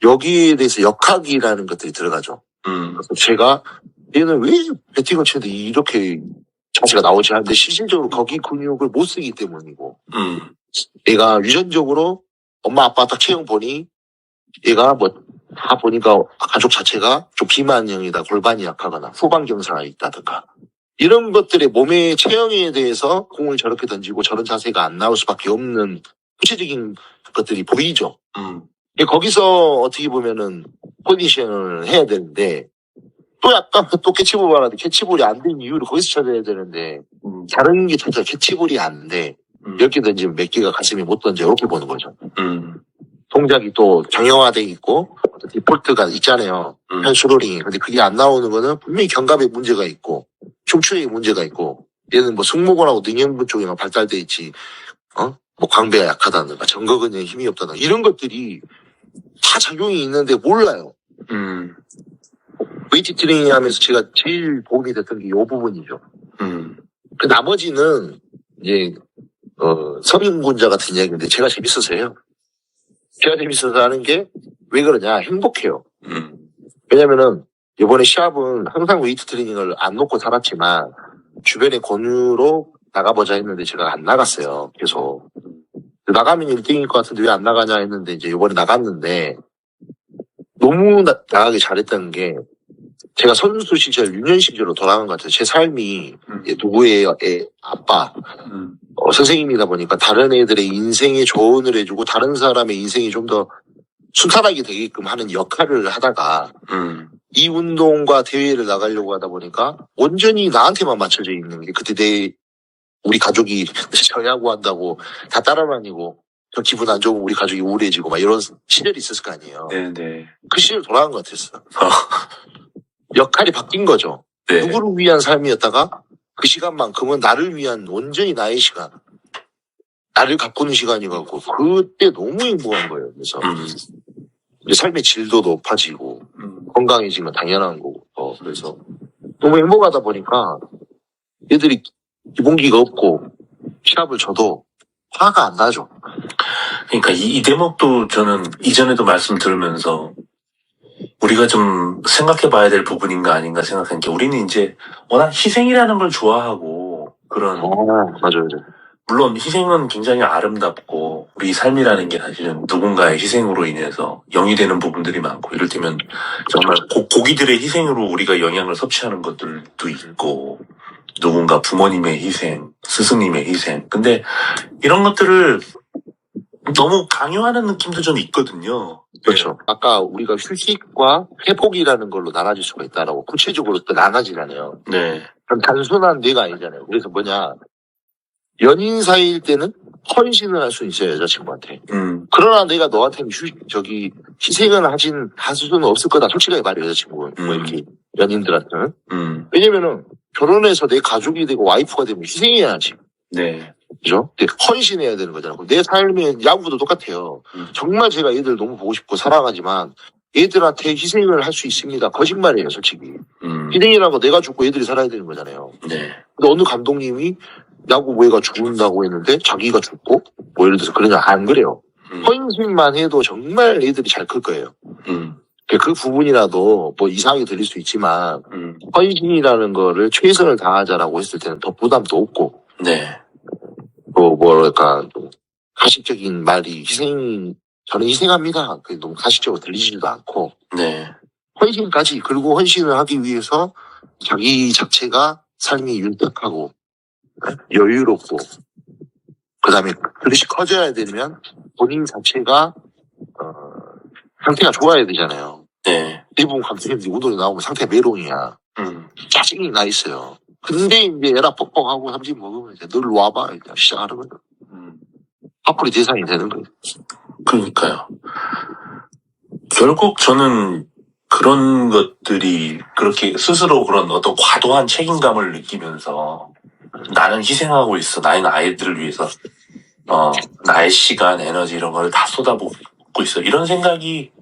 여기에 대해서 역학이라는 것들이 들어가죠. 그래서 제가 얘는 왜 배팅을 치는데 이렇게 자세가 나오지 않는데 실질적으로 거기 근육을 못 쓰기 때문이고 얘가 유전적으로 엄마 아빠 딱 체형 보니 얘가 다 보니까 가족 자체가 좀 비만형이다, 골반이 약하거나 후반경사가 있다든가 이런 것들의 몸의 체형에 대해서 공을 저렇게 던지고 저런 자세가 안 나올 수밖에 없는 구체적인 것들이 보이죠. 거기서 어떻게 보면은 컨디션을 해야 되는데 또 약간 또 캐치볼 말하는데 캐치볼이 안 된 이유를 거기서 찾아야 되는데 다른 게 찾아 캐치볼이 안 돼. 10개 던지면 몇 개가 가슴에 못 던져 이렇게 보는 거죠. 동작이 또 정형화돼 있고 디폴트가 있잖아요. 슈로링이. 근데 그게 안 나오는 거는 분명히 견갑에 문제가 있고 흉추에 문제가 있고 얘는 뭐 승모근하고 능형근 쪽에만 발달돼 있지 뭐 광배가 약하다든가 정거근에 힘이 없다든가 이런 것들이 다 작용이 있는데 몰라요. 웨이트 트레이닝 하면서 제가 제일 도움이 됐던 게 이 부분이죠. 그 나머지는 이제 서민군자 같은 이야기인데 제가 재밌어서 해요. 제가 재밌어서 하는 게 왜 그러냐 행복해요. 왜냐면은 이번에 시합은 항상 웨이트 트레이닝을 안 놓고 살았지만 주변의 권유로 나가보자 했는데 제가 안 나갔어요. 계속 나가면 1등일 것 같은데 왜 안 나가냐 했는데 이제 이번에 나갔는데 너무 나가기 잘했다는 게 제가 선수 시절 유년 시절로 돌아간 것 같아요. 제 삶이 누구의 아빠 선생님이다 보니까 다른 애들의 인생에 조언을 해주고 다른 사람의 인생이 좀 더 순탄하게 되게끔 하는 역할을 하다가 이 운동과 대회를 나가려고 하다 보니까 온전히 나한테만 맞춰져 있는 게 그때 우리 가족이 저야구 한다고 다 따라다니고 저 기분 안 좋으면 우리 가족이 우울해지고 막 이런 시절이 있었을 거 아니에요. 네네. 그 시절 돌아간 것 같았어. 역할이 바뀐 거죠. 네. 누구를 위한 삶이었다가 그 시간만큼은 나를 위한 온전히 나의 시간. 나를 가꾸는 시간이고 그때 너무 행복한 거예요. 그래서 삶의 질도 높아지고 건강해지면 당연한 거고 그래서 너무 행복하다 보니까 얘들이 기본기가 없고 시합을 줘도 화가 안 나죠. 그러니까 이 대목도 저는 이전에도 말씀 들으면서 우리가 좀 생각해 봐야 될 부분인가 아닌가 생각한 게 우리는 이제 워낙 희생이라는 걸 좋아하고 그런 맞아요. 물론 희생은 굉장히 아름답고 우리 삶이라는 게 사실은 누군가의 희생으로 인해서 영이 되는 부분들이 많고 이를테면 정말 고기들의 희생으로 우리가 영양을 섭취하는 것들도 있고 누군가 부모님의 희생, 스승님의 희생. 근데 이런 것들을 너무 강요하는 느낌도 좀 있거든요. 그렇죠. 아까 우리가 휴식과 회복이라는 걸로 나눠질 수가 있다라고 구체적으로 또 나눠지잖아요. 네. 그럼 단순한 뇌가 아니잖아요. 그래서 뭐냐. 연인 사이일 때는 헌신을 할 수 있어요, 여자친구한테. 그러나 내가 너한테는 희생을 할 수는 없을 거다. 솔직하게 말해요, 여자친구는. 뭐 이렇게 연인들한테는. 왜냐면은 결혼해서 내 가족이 되고 와이프가 되면 희생해야지. 네. 그죠? 근데 헌신해야 되는 거잖아요. 내 삶의 야구도 똑같아요. 정말 제가 얘들 너무 보고 싶고 사랑하지만 얘들한테 희생을 할 수 있습니다. 거짓말이에요, 솔직히. 희생이라고 내가 죽고 얘들이 살아야 되는 거잖아요. 네. 근데 어느 감독님이 야구 뭐애가 죽는다고 했는데 자기가 죽고 뭐 예를 들어서 그러냐 안 그래요. 헌신만 해도 정말 애들이 잘 클 거예요. 그 부분이라도 뭐 이상하게 들릴 수 있지만 헌신이라는 거를 최선을 다하자라고 했을 때는 더 부담도 없고 네. 또 뭐랄까 가식적인 말이 저는 희생합니다. 그게 너무 가식적으로 들리지도 않고 네. 헌신까지 그리고 헌신을 하기 위해서 자기 자체가 삶이 윤택하고 여유롭고 그다음에 그릇이 커져야 되면 본인 자체가 상태가 좋아야 되잖아요. 네. 대부분 감독님들이 운동에 나오면 상태가 메롱이야. 짜증이 나 있어요. 근데 이제 에라 뻑뻑하고 삼진 먹으면 이제 늘 와봐 이제 시작하는 거죠. 앞으로 대상이 되는 거예요. 그러니까요. 결국 저는 그런 것들이 그렇게 스스로 그런 어떤 과도한 책임감을 느끼면서 나는 희생하고 있어. 나는 아이들을 위해서 나의 시간, 에너지 이런 걸 다 쏟아붓고 있어. 이런 생각이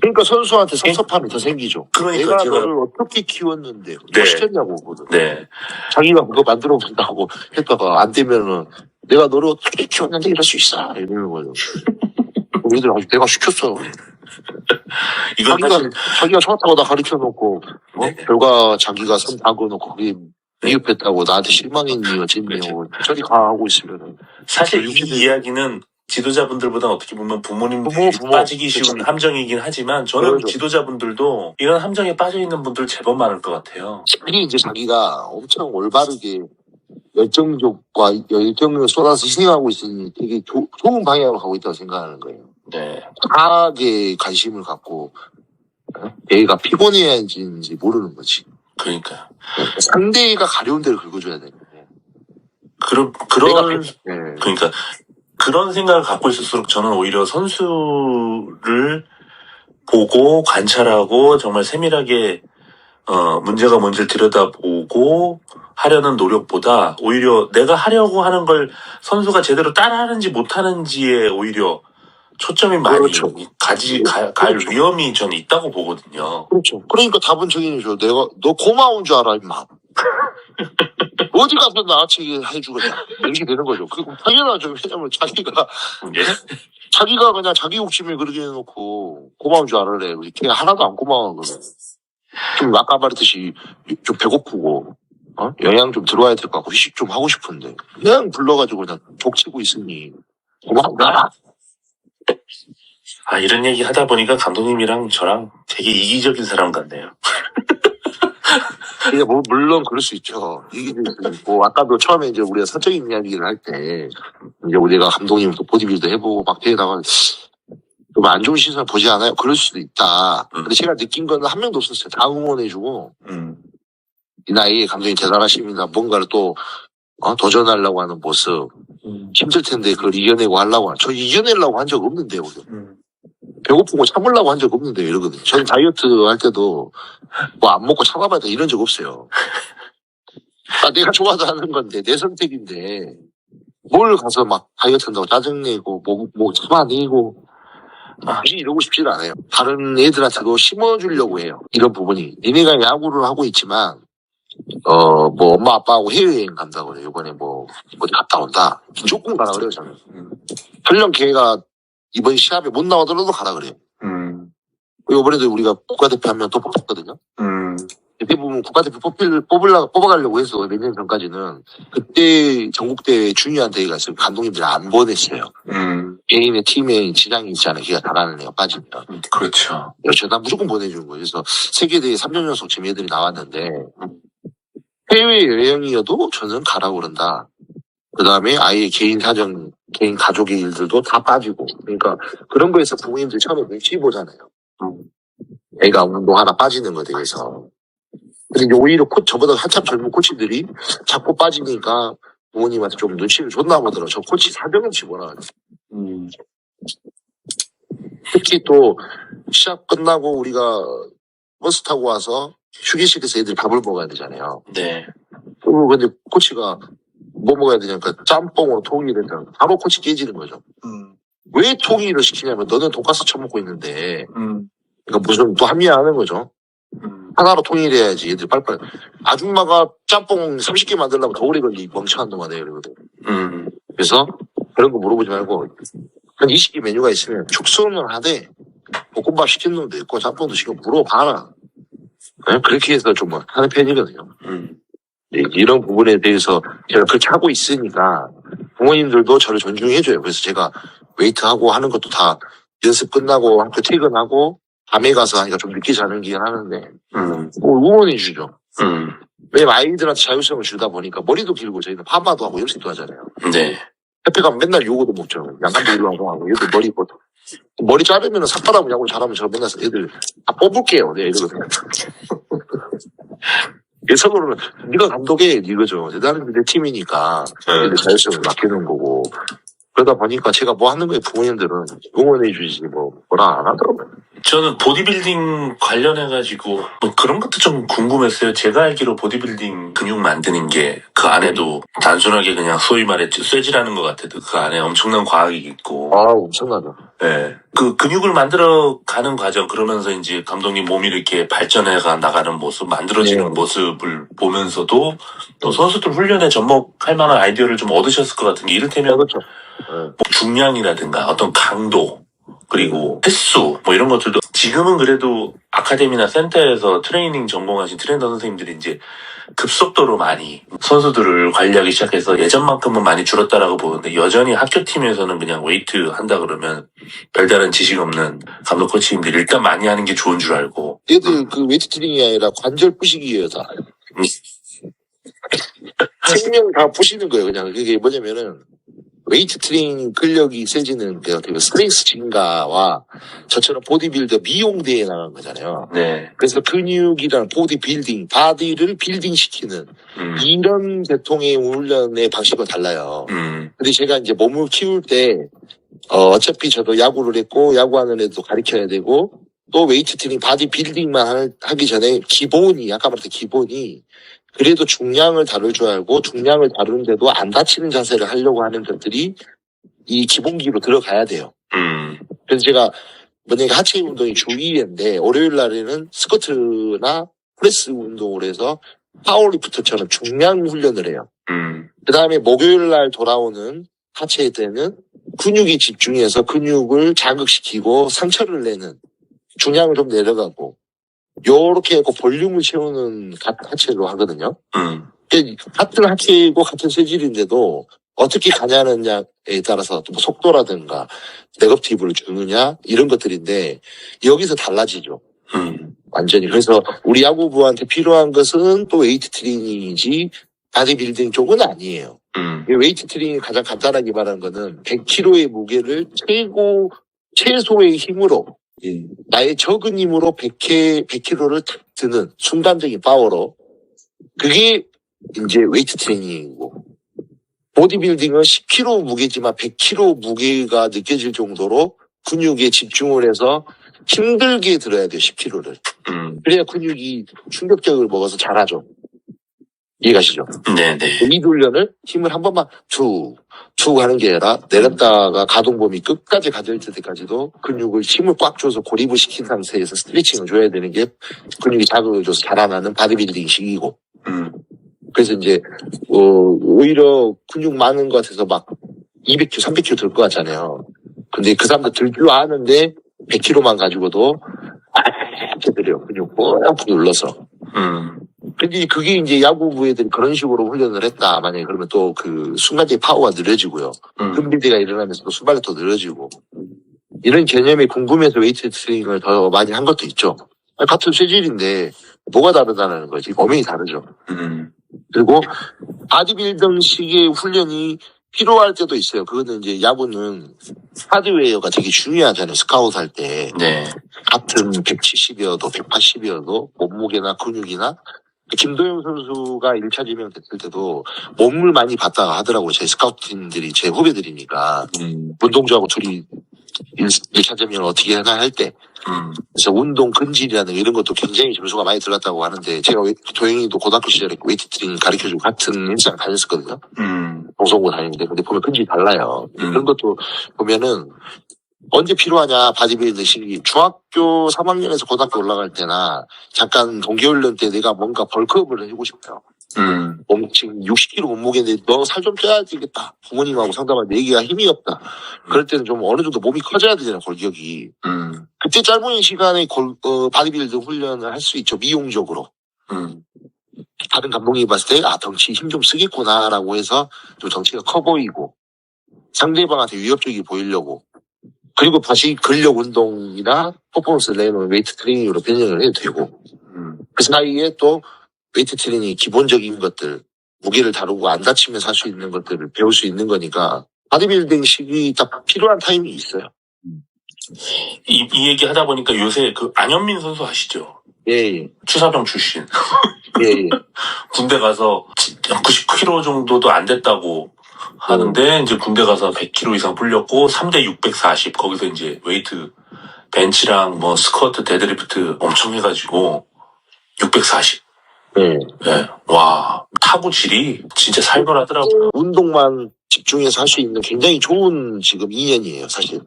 그러니까 선수한테 섭섭함이 더 생기죠. 그러니까 내가 너를 어떻게 키웠는데 네. 뭐 시켰냐고 그거는. 네. 자기가 그거 만들어 본다고 했다가 안 되면은 내가 너를 어떻게 키웠는데 이럴 수 있어 이러는 거죠. 우리들 아주 내가 시켰어. 이건 사실 자기가 좋았다고 나 가르쳐 놓고 네. 결과 자기가 선 박아 놓고 그게 미흡했다고 나한테 실망했니 어쨌냐고 저리 가 하고 있으면은 사실 이 이야기는 지도자분들보다 어떻게 보면 부모님들이 부모, 빠지기 쉬운 그치. 함정이긴 하지만 저는 그러죠. 지도자분들도 이런 함정에 빠져 있는 분들 제법 많을 것 같아요. 특히 이제 자기가 엄청 올바르게 열정을 쏟아서 희생하고 있으니 되게 좋은 방향으로 가고 있다고 생각하는 거예요. 네. 과하게 관심을 갖고 얘가 피곤해야지 모르는 거지. 그러니까요. 상대가 가려운 데를 긁어줘야 되는데. 그런 네. 그러니까 그런 생각을 갖고 있을수록 저는 오히려 선수를 보고 관찰하고 정말 세밀하게 문제가 뭔지를 들여다보고 하려는 노력보다 오히려 내가 하려고 하는 걸 선수가 제대로 따라하는지 못하는지에 오히려 초점이 많이 그렇죠. 갈 위험이 저는 있다고 보거든요. 그렇죠. 그러니까 답은 정해줘. 너 고마운 줄 알아, 임마. 어디 가서 나한테 해주겠냐. 이렇게 되는 거죠. 그리고 당연하죠. 왜냐면 자기가 그냥 자기 욕심을 그렇게 해놓고 고마운 줄 알아래. 걔 하나도 안 고마워하거든. 좀 아까 말했듯이 좀 배고프고 영양 좀 들어와야 될 것 같고 휴식 좀 하고 싶은데 그냥 불러가지고 그냥 족치고 있으니 고마운 줄 알아. 이런 얘기 하다 보니까 감독님이랑 저랑 되게 이기적인 사람 같네요. 근데 뭐 물론 그럴 수 있죠. 이기적인 있고 아까도 처음에 이제 우리가 사적인 이야기를 할 때 이제 우리가 감독님도 보디빌더 해보고 막 대회다가 좀 안 좋은 시선을 보지 않아요? 그럴 수도 있다. 근데 제가 느낀 거는 한 명도 없었어요. 다 응원해주고 이 나이에 감독님 대단하십니다. 뭔가를 또 도전하려고 하는 모습 힘들 텐데 그걸 이겨내고 하려고 저 이겨내려고 한 적 없는데요. 배고프고 참으려고 한 적 없는데 이러거든요. 저는 다이어트 할 때도 뭐 안 먹고 참아봐야 돼 이런 적 없어요. 내가 좋아서 하는 건데 내 선택인데 뭘 가서 막 다이어트 한다고 짜증내고 뭐 참아내고 굳이 이러고 싶지는 않아요. 다른 애들한테도 심어주려고 해요. 이런 부분이 니네가 야구를 하고 있지만 뭐 엄마 아빠하고 해외여행 간다고 그래요. 이번에 뭐 어디 갔다 온다. 조금 가라 그래요 저는. 설령 걔가 이번 시합에 못 나오더라도 가라 그래요. 이번에도 우리가 국가대표 한 명 또 뽑혔거든요. 대부분 국가대표 뽑아가려고 해서 몇 년 전까지는 그때 전국대회 중요한 대회가 있으면 감독님들이 안 보냈어요. 개인의 팀에 지장이 있잖아요. 걔가 잘하는 애가 빠지면. 그렇죠. 그렇죠. 난 무조건 보내주는 거예요. 그래서 세계대회 3년 연속 지금 애들이 나왔는데 해외여행이어도 저는 가라고 그런다. 그 다음에 아예 개인 사정, 개인 가족의 일들도 다 빠지고. 그러니까 그런 거에서 부모님들 처음에 눈치 보잖아요. 애가 운동 하나 빠지는 거에 대해서. 근데 오히려 저보다 한참 젊은 코치들이 자꾸 빠지니까 부모님한테 좀 눈치를 줬나 보더라고요. 저 코치 사정없이 뭐라 그래. 특히 또 시합 끝나고 우리가 버스 타고 와서 휴게실에서 애들이 밥을 먹어야 되잖아요. 네. 그리고 근데 코치가 뭐 먹어야 되냐니까 짬뽕으로 통일을 했잖아. 바로 코치 깨지는 거죠. 왜 통일을 시키냐면 너는 돈가스 처먹고 있는데 그러니까 무슨 또 합리화하는 거죠. 하나로 통일해야지 애들 빨리빨리. 아줌마가 짬뽕 30개 만들려면 더 오래 걸리 멍청한 놈아 이러거든. 그래서 그런 거 물어보지 말고 한 20개 메뉴가 있으면 축소는 하되 볶음밥 시키는 놈도 있고 짬뽕도 시키고 물어봐라. 네? 그렇게 해서 좀 하는 편이거든요. 네, 이런 부분에 대해서 제가 그렇게 하고 있으니까 부모님들도 저를 존중해줘요. 그래서 제가 웨이트하고 하는 것도 다 연습 끝나고 학교 퇴근하고 밤에 가서 하니까 좀 늦게 자는 긴 하는데 응원해주죠. 왜냐면 아이들한테 자율성을 주다 보니까 머리도 길고 저희는 파마도 하고 염색도 하잖아요. 네. 협회 가면 맨날 요거도 먹죠. 양간도 일로 하고 얘들 머리 자르면 삭발하고 야구 잘하면 저 맨날 애들 다 뽑을게요. 네, 이러거든요. 예상으로는 네가 감독해 이거죠. 나는 내 팀이니까 애들 자율성을 맡기는 거고 그러다 보니까 제가 뭐 하는 거에 부모님들은 응원해 주지 뭐라 안 하더라고요. 저는 보디빌딩 관련해가지고 뭐 그런 것도 좀 궁금했어요. 제가 알기로 보디빌딩 근육 만드는 게 그 안에도 단순하게 그냥 소위 말해 쇠질하는 것 같아도 그 안에 엄청난 과학이 있고. 아, 엄청나죠. 네. 그 근육을 만들어 가는 과정, 그러면서 이제 감독님 몸이 이렇게 발전해가 나가는 모습, 만들어지는 네. 모습을 보면서도 또 선수들 훈련에 접목할 만한 아이디어를 좀 얻으셨을 것 같은 게, 이를테면 그렇죠. 뭐 중량이라든가 어떤 강도, 그리고 횟수, 뭐 이런 것들도 지금은 그래도 아카데미나 센터에서 트레이닝 전공하신 트레이너 선생님들이 이제 급속도로 많이 선수들을 관리하기 시작해서 예전만큼은 많이 줄었다라고 보는데, 여전히 학교팀에서는 그냥 웨이트 한다 그러면 별다른 지식 없는 감독 코치님들이 일단 많이 하는 게 좋은 줄 알고. 얘들 그 웨이트 트레이닝이 아니라 관절 부시기예요, 다. 생명 다 부시는 거예요, 그냥. 그게 뭐냐면은, 웨이트 트레이닝 근력이 세지는 게 어떻게 스트렝스 증가와 저처럼 보디빌더 미용대에 나간 거잖아요. 네. 그래서 근육이랑 보디빌딩, 바디를 빌딩 시키는 이런 계통의 훈련의 방식은 달라요. 근데 제가 이제 몸을 키울 때, 어차피 저도 야구를 했고, 야구하는 애도 가르쳐야 되고, 또 웨이트 트레이닝, 바디 빌딩만 하기 전에 기본이, 아까 말했던 기본이, 그래도 중량을 다룰 줄 알고, 중량을 다루는데도 안 다치는 자세를 하려고 하는 것들이 이 기본기로 들어가야 돼요. 그래서 제가, 만약에 하체 운동이 주 2회인데, 월요일 날에는 스쿼트나 프레스 운동을 해서 파워리프트처럼 중량 훈련을 해요. 그 다음에 목요일 날 돌아오는 하체 때는 근육에 집중해서 근육을 자극시키고 상처를 내는, 중량을 좀 내려가고, 요렇게 해서 볼륨을 채우는 하체로 하거든요. 같은 하체이고 같은 체질인데도 어떻게 가냐느냐에 따라서 뭐 속도라든가 네거티브를 주느냐 이런 것들인데, 여기서 달라지죠. 완전히. 그래서 우리 야구부한테 필요한 것은 또 웨이트 트레이닝이지 바디빌딩 쪽은 아니에요. 웨이트 트레이닝이 가장 간단하게 말하는 거는 100kg의 무게를 최소의 힘으로, 나의 적은 힘으로 100kg를 탁 드는 순간적인 파워로, 그게 이제 웨이트 트레이닝이고, 보디빌딩은 10kg 무게지만 100kg 무게가 느껴질 정도로 근육에 집중을 해서 힘들게 들어야 돼요, 10kg를. 그래야 근육이 충격적을 먹어서 잘하죠. 이해가시죠? 네네. 이 훈련을 힘을 한 번만 툭 하는 게 아니라 내렸다가 가동범위 끝까지 가질 때까지도 근육을 힘을 꽉 줘서 고립을 시킨 상태에서 스트레칭을 줘야 되는 게 근육이 자극을 줘서 자라나는 바디빌딩식이고. 그래서 이제 오히려 근육 많은 것 같아서 막 200kg, 300kg 들 것 같잖아요. 근데 그 사람들 들 줄 아는데 100kg만 가지고도 이렇게 들어요. 근육 꽉 눌러서. 근데 그게 이제 야구부 애들이 그런 식으로 훈련을 했다. 만약에 그러면 또 그 순간적인 파워가 느려지고요. 근비대가 일어나면서 또 순발이 더 느려지고. 이런 개념이 궁금해서 웨이트 트레이닝을 더 많이 한 것도 있죠. 같은 체질인데 뭐가 다르다는 거지. 범위가 다르죠. 그리고 바디빌딩식의 훈련이 필요할 때도 있어요. 그거는 이제 야구는 하드웨어가 되게 중요하잖아요. 스카우트 할 때. 네. 같은 170이어도 180이어도 몸무게나 근육이나, 김도영 선수가 1차 지명됐을 때도 몸을 많이 봤다가 하더라고요. 제 스카우트팀들이 제 후배들이니까. 운동주하고 둘이 1차 지명을 어떻게 하나 할 때. 그래서 운동 근질이라는 이런 것도 굉장히 점수가 많이 들어갔다고 하는데, 제가 도영이도 고등학교 시절에 웨이트 트레이닝 가르쳐주고 같은 헬스장 다녔었거든요. 방송국 다니는데, 근데 보면 근질이 달라요. 그런 것도 보면은 언제 필요하냐, 바디빌딩식이. 중학교 3학년에서 고등학교 올라갈 때나 잠깐 동계훈련 때 내가 뭔가 벌크업을 해주고 싶어요. 몸 지금 60kg 몸무게인데 너 살 좀 쪄야지겠다. 부모님하고 상담하는데 얘기가 힘이 없다. 그럴 때는 좀 어느 정도 몸이 커져야 되잖아요, 골격이. 그때 짧은 시간에 바디빌딩 훈련을 할 수 있죠, 미용적으로. 다른 감독님이 봤을 때, 덩치 힘 좀 쓰겠구나라고 해서 좀 덩치가 커 보이고, 상대방한테 위협적이 보이려고. 그리고 다시 근력 운동이나 퍼포먼스 레이는 웨이트 트레이닝으로 변형을 해도 되고. 그 사이에 또 웨이트 트레이닝 기본적인 것들, 무게를 다루고 안 다치면서 할 수 있는 것들을 배울 수 있는 거니까, 바디빌딩식이 딱 필요한 타임이 있어요. 이 얘기 하다 보니까 요새 그 안현민 선수 아시죠? 예. 추사병 출신. 예. 군대 가서 99kg 정도도 안 됐다고 하는데, 이제 군대 가서 100kg 이상 불렸고 3대 640, 거기서 이제 웨이트 벤치랑 뭐 스쿼트, 데드리프트 엄청 해가지고 640. 네. 네. 와, 타구 질이 진짜 살벌하더라고요. 운동만 집중해서 할 수 있는 굉장히 좋은 지금 2년이에요, 사실.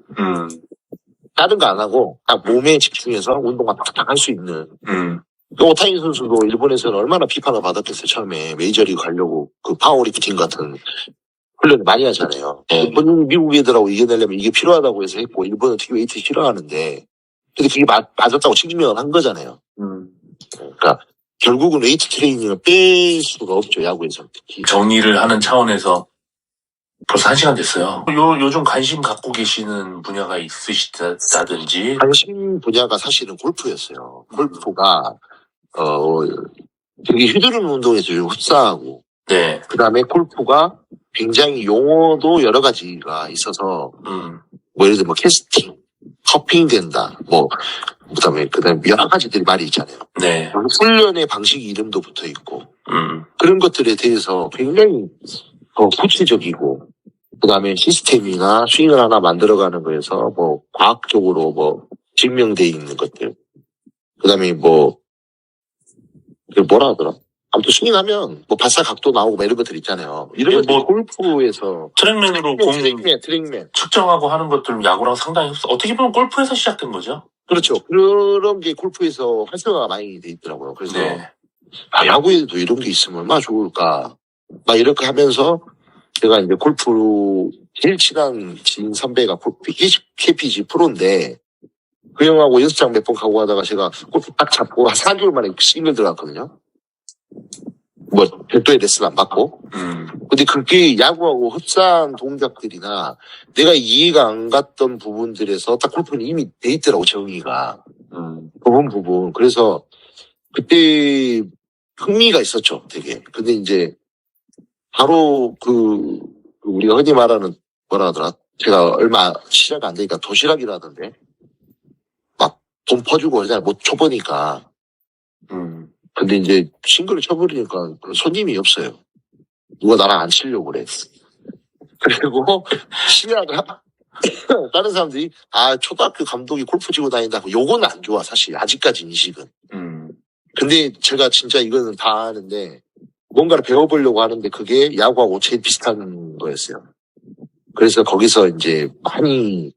다른 거 안 하고 딱 몸에 집중해서 운동만 탁탁 할 수 있는. 오타니 선수도 일본에서는 얼마나 비판을 받았겠어요. 처음에 메이저리그 가려고 그 파워리프팅 같은 훈련을 많이 하잖아요. 본인이 미국 애들하고 이겨내려면 이게 필요하다고 해서 했고 일본은 되게 웨이트 싫어하는데 근데 그게 맞았다고 증명을 한 거잖아요. 그러니까 결국은 웨이트 트레이닝을 뺄 수가 없죠. 야구에서. 특히. 정리를 하는 차원에서 벌써 1시간 됐어요. 요즘 관심 갖고 계시는 분야가 있으시다든지. 관심 분야가 사실은 골프였어요. 골프가 되게 휘두르는 운동에서 좀 흡사하고 네. 그 다음에 골프가 굉장히 용어도 여러 가지가 있어서 뭐 예를 들어 뭐 캐스팅, 커핑 된다, 뭐 그다음에 여러 가지들이 말이 있잖아요. 네. 훈련의 방식 이름도 붙어 있고 그런 것들에 대해서 굉장히 더 구체적이고 그다음에 시스템이나 스윙을 하나 만들어가는 거에서 뭐 과학적으로 뭐 증명돼 있는 것들 그다음에 뭐 뭐라 하더라? 아무튼 스윙하면 뭐 발사 각도 나오고 뭐 이런 것들 있잖아요. 이런 것들 뭐 골프에서 트랙맨으로 공 트랙맨 측정하고 하는 것들 야구랑 상당히 어떻게 보면 골프에서 시작된 거죠. 그렇죠. 그런 게 골프에서 활성화가 많이 돼 있더라고요. 그래서 네. 야구에도 이런 게 있으면 얼마나 좋을까. 막 이렇게 하면서 제가 이제 골프로 제일 친한 지인 선배가 KPG 프로인데 그 형하고 연습장 몇 번 가고 하다가 제가 골프 딱 잡고 한 4개월 만에 싱글 들어갔거든요. 뭐 별도의 레슨 안 받고. 근데 그게 야구하고 흡사한 동작들이나 내가 이해가 안 갔던 부분들에서 딱 골프는 이미 돼 있더라고 정의가. 부분. 그래서 그때 흥미가 있었죠, 되게. 근데 이제 바로 우리가 흔히 말하는 뭐라 하더라? 제가 얼마 시작 안 되니까 도시락이라던데 막 돈 퍼주고 그러잖아요. 못 쳐보니까. 근데 이제 싱글을 쳐버리니까 손님이 없어요. 누가 나랑 안 치려고 그래. 그리고 시작을 다른 사람들이 초등학교 감독이 골프 치고 다닌다고 요거는 안 좋아 사실 아직까지 인식은. 근데 제가 진짜 이거는 다 아는데 뭔가를 배워보려고 하는데 그게 야구하고 제일 비슷한 거였어요. 그래서 거기서 이제 많이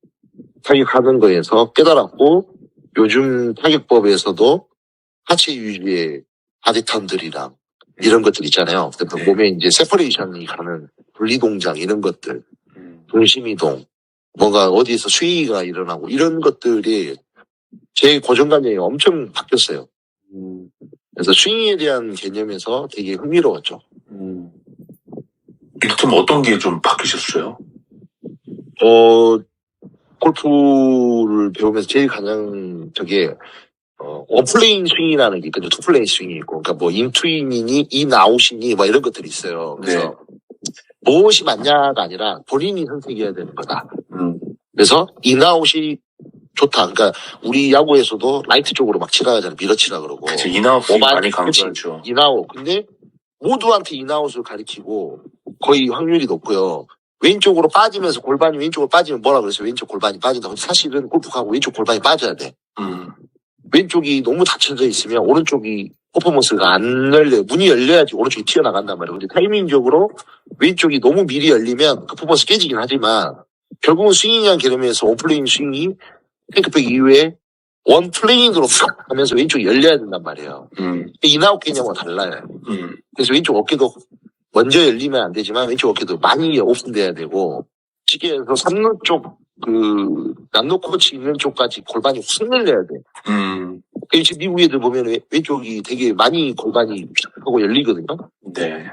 타격하는 거에서 깨달았고 요즘 타격법에서도 하체 유지의 바디턴들이랑 이런 것들 있잖아요. 그래서 몸에 이제 세퍼레이션이 가는 분리동작 이런 것들, 중심이동, 뭔가 어디에서 수위가 일어나고 이런 것들이 제 고정관념이 엄청 바뀌었어요. 그래서 스윙에 대한 개념에서 되게 흥미로웠죠. 이를테면 어떤 게 좀 바뀌셨어요? 골프를 배우면서 제일 가장 원플레인 스윙이라는 게 있거든요. 투플레인 스윙이 있고, 그러니까 뭐 인트윈이니, 인아웃이니, 뭐 이런 것들이 있어요. 그래서 무엇이 맞냐가 아니라 본인이 선택해야 되는 거다. 그래서 인아웃이 좋다. 그러니까 우리 야구에서도 라이트 쪽으로 막 치라 하잖아요. 밀어치라 그러고. 그치, 인아웃이 많이 강조하죠. 인아웃. 근데 모두한테 인아웃을 가리키고 거의 확률이 높고요. 왼쪽으로 빠지면서 골반이 왼쪽으로 빠지면 뭐라 그랬어요? 왼쪽 골반이 빠진다고. 사실은 골프하고 왼쪽 골반이 빠져야 돼. 왼쪽이 너무 닫혀져 있으면 오른쪽이 퍼포먼스가 안 열려요. 문이 열려야지 오른쪽이 튀어나간단 말이에요. 근데 타이밍적으로 왼쪽이 너무 미리 열리면 그 퍼포먼스 깨지긴 하지만 결국은 스윙이라는 개념에서 원플레인 스윙이 탱크백 이후에 원플레인으로 하면서 왼쪽이 열려야 된단 말이에요. 인아웃 개념과 달라요. 그래서 왼쪽 어깨도 먼저 열리면 안 되지만 왼쪽 어깨도 많이 오픈돼야 되고 쉽게 해서 3루 쪽 남루 코치 있는 쪽까지 골반이 확 열려야 돼. 지금 미국 애들 보면 왼쪽이 되게 많이 골반이 하고 열리거든요. 네.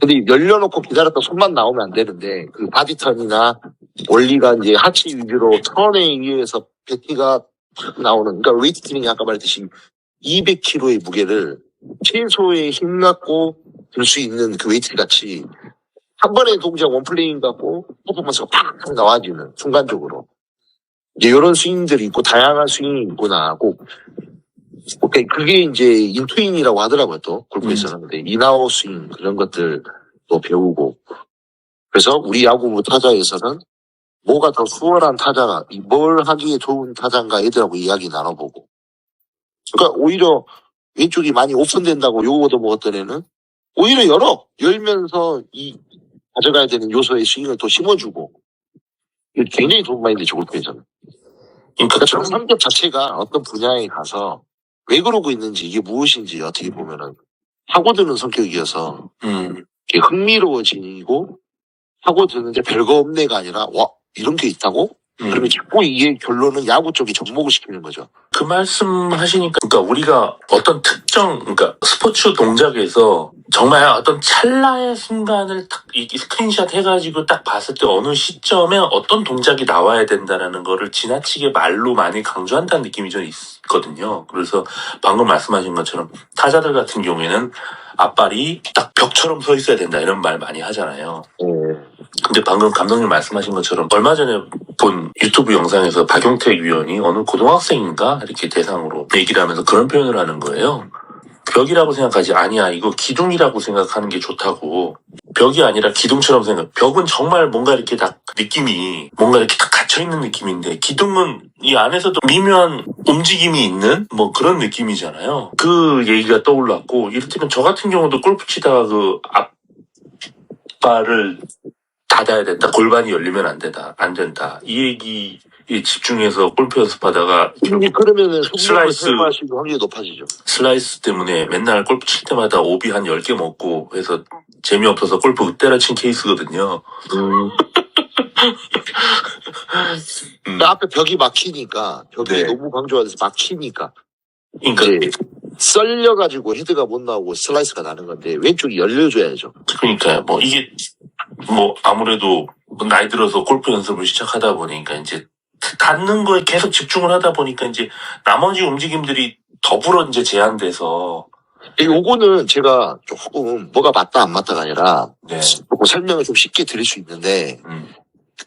근데 열려놓고 기다렸다 손만 나오면 안 되는데 그 바디턴이나 원리가 이제 하체 위주로 턴에 의해서 배티가 나오는 그러니까 웨이트 트레이닝 아까 말했듯이 200kg의 무게를 최소의 힘 갖고 들 수 있는 그 웨이트 같이 한 번의 동작 원플레잉 갖고 퍼포먼스가 팍 나와지는 순간적으로 이제 이런 스윙들이 있고 다양한 스윙이 있구나 꼭 오케이 그게 이제 인트윈이라고 하더라고요 또 골프에서는 근데 인아웃 스윙 그런 것들도 배우고 그래서 우리 야구 타자에서는 뭐가 더 수월한 타자가, 뭘 하기에 좋은 타자인가 애들하고 이야기 나눠보고. 그러니까 오히려 왼쪽이 많이 오픈된다고 요거 얻어먹었던 애는 오히려 열면서 가져가야 되는 요소의 스윙을 또 심어주고. 이게 굉장히 도움 많이 되죠, 골프에서는. 그러니까 저런 성격 자체가 어떤 분야에 가서 왜 그러고 있는지 이게 무엇인지 어떻게 보면은 파고드는 성격이어서 이게 흥미로워지고 파고드는데 별거 없네가 아니라 와 이런 게 있다고? 그러면 자꾸 이게 결론은 야구 쪽에 접목을 시키는 거죠. 그 말씀 하시니까, 그러니까 우리가 어떤 그러니까 스포츠 동작에서 정말 어떤 찰나의 순간을 딱 이 스크린샷 해가지고 딱 봤을 때 어느 시점에 어떤 동작이 나와야 된다라는 거를 지나치게 말로 많이 강조한다는 느낌이 좀 있거든요. 그래서 방금 말씀하신 것처럼 타자들 같은 경우에는 앞발이 딱 벽처럼 서 있어야 된다 이런 말 많이 하잖아요. 근데 방금 감독님 말씀하신 것처럼 얼마 전에 본 유튜브 영상에서 박용택 위원이 어느 고등학생인가 이렇게 대상으로 얘기를 하면서 그런 표현을 하는 거예요. 벽이라고 생각하지 아니야 이거 기둥이라고 생각하는 게 좋다고. 벽이 아니라 기둥처럼 벽은 정말 뭔가 이렇게 딱 느낌이 뭔가 이렇게 딱 갇혀있는 느낌인데 기둥은 이 안에서도 미묘한 움직임이 있는 뭐 그런 느낌이잖아요. 그 얘기가 떠올랐고 이를테면 저 같은 경우도 골프 치다가 그 앞발을 닫아야 된다. 골반이 열리면 안 된다. 이 얘기에 집중해서 골프 연습하다가 그러면은 슬라이스 사용하시는 확률이 높아지죠. 슬라이스 때문에 맨날 골프 칠 때마다 오비 한 10개 먹고 해서 재미없어서 골프 때려친 케이스거든요. 앞에 벽이 막히니까 벽이 네. 너무 강조가 돼서 막히니까 그러니까 이제 썰려가지고 헤드가 못 나오고 슬라이스가 나는 건데 왼쪽이 열려줘야죠. 그러니까 뭐 이게 뭐 아무래도 나이 들어서 골프 연습을 시작하다 보니까 이제 닿는 거에 계속 집중을 하다 보니까 이제 나머지 움직임들이 더불어 이제 제한돼서 요거는 제가 조금 뭐가 맞다 안 맞다가 아니라 네. 설명을 좀 쉽게 드릴 수 있는데